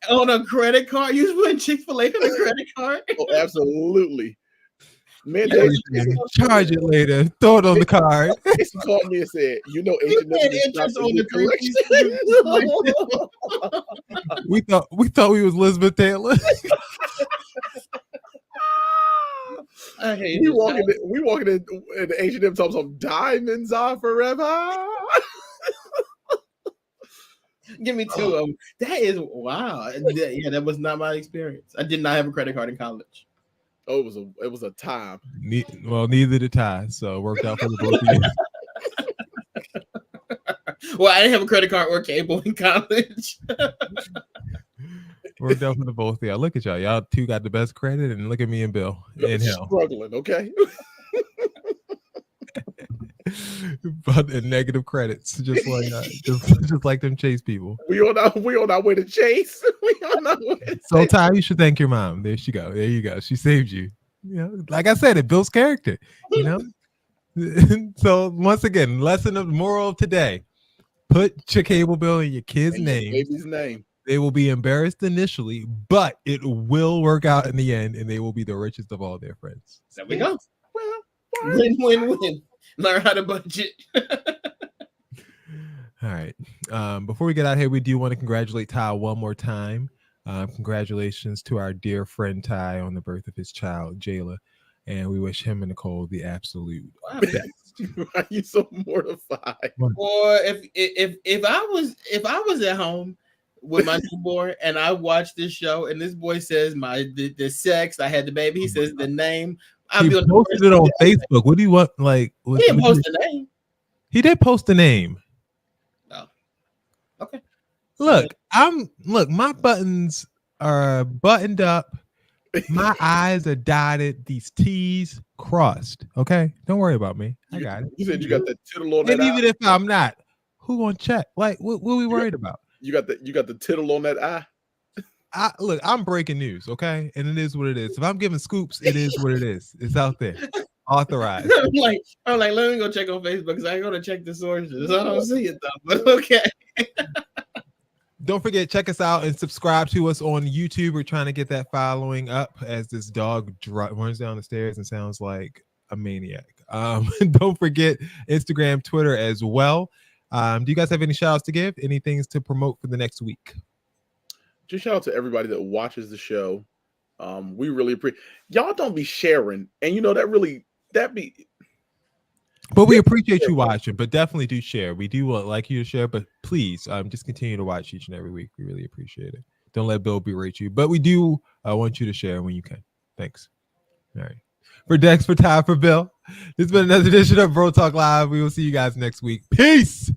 D: On a credit card? You was putting Chick-fil-A on a credit card?
K: Oh, absolutely. Man,
C: charge it later. Throw it on the card.
K: Jason called me and said, "You know, H&M
D: interest on the
K: collection."
C: we thought we was Elizabeth Taylor.
D: I hate
K: we walking in the H&M talking some diamonds are forever.
D: Give me two of them. That is wow. Yeah, that was not my experience. I did not have a credit card in college.
K: Oh, it was a time.
C: Well, neither did Ty, so it worked out for the both of you.
D: Well, I didn't have a credit card or cable in college.
C: Worked out for the both of y'all. Look at y'all. Y'all two got the best credit, and look at me and Bill in hell.
K: Struggling, okay?
C: But the negative credits, just like them Chase people.
K: We on our way to Chase. We on our way to
C: So
K: Chase.
C: Ty, you should thank your mom. There she go. There you go. She saved you. You know, like I said, it builds character. You know. So once again, lesson of moral of today: put your cable bill in your kid's name.
K: Baby's name.
C: They will be embarrassed initially, but it will work out in the end, and they will be the richest of all their friends.
D: There we go. Well, win. Learn how to budget.
C: All right. Before we get out here, we do want to congratulate Ty one more time. Congratulations to our dear friend Ty on the birth of his child, Jayla. And we wish him and Nicole the absolute best.
K: Why are you so mortified?
D: Or if I was at home with my newborn and I watched this show and this boy says the sex, I had the baby, he says the name.
C: He posted it on Facebook. What do you want? Like,
D: he didn't post the name.
C: He did post the name.
D: Oh, okay.
C: Look, my buttons are buttoned up. My I's are dotted. These T's crossed. Okay, don't worry about me. I got it.
K: You said you got the tittle on that.
C: And even
K: eye?
C: if I'm not, who gonna check? Like, what are we worried about?
K: You got the tittle on that eye.
C: Look, I'm breaking news, okay? And it is what it is. If I'm giving scoops, it is what it is. It's out there. Authorized.
D: I'm like, let me go check on Facebook because I ain't gonna check the sources. I don't see it though, but okay.
C: Don't forget, check us out and subscribe to us on YouTube. We're trying to get that following up as this dog runs down the stairs and sounds like a maniac. Don't forget Instagram, Twitter as well. Do you guys have any shout outs to give? Any things to promote for the next week?
K: Just shout out to everybody that watches the show. We really appreciate y'all. Don't be sharing, and you know that be.
C: But we appreciate you watching. But definitely do share. We do like you to share, but please, just continue to watch each and every week. We really appreciate it. Don't let Bill berate you, but we do want you to share when you can. Thanks. All right. For Dex, for Ty, for Bill, this has been another edition of Bro Talk Live. We will see you guys next week. Peace.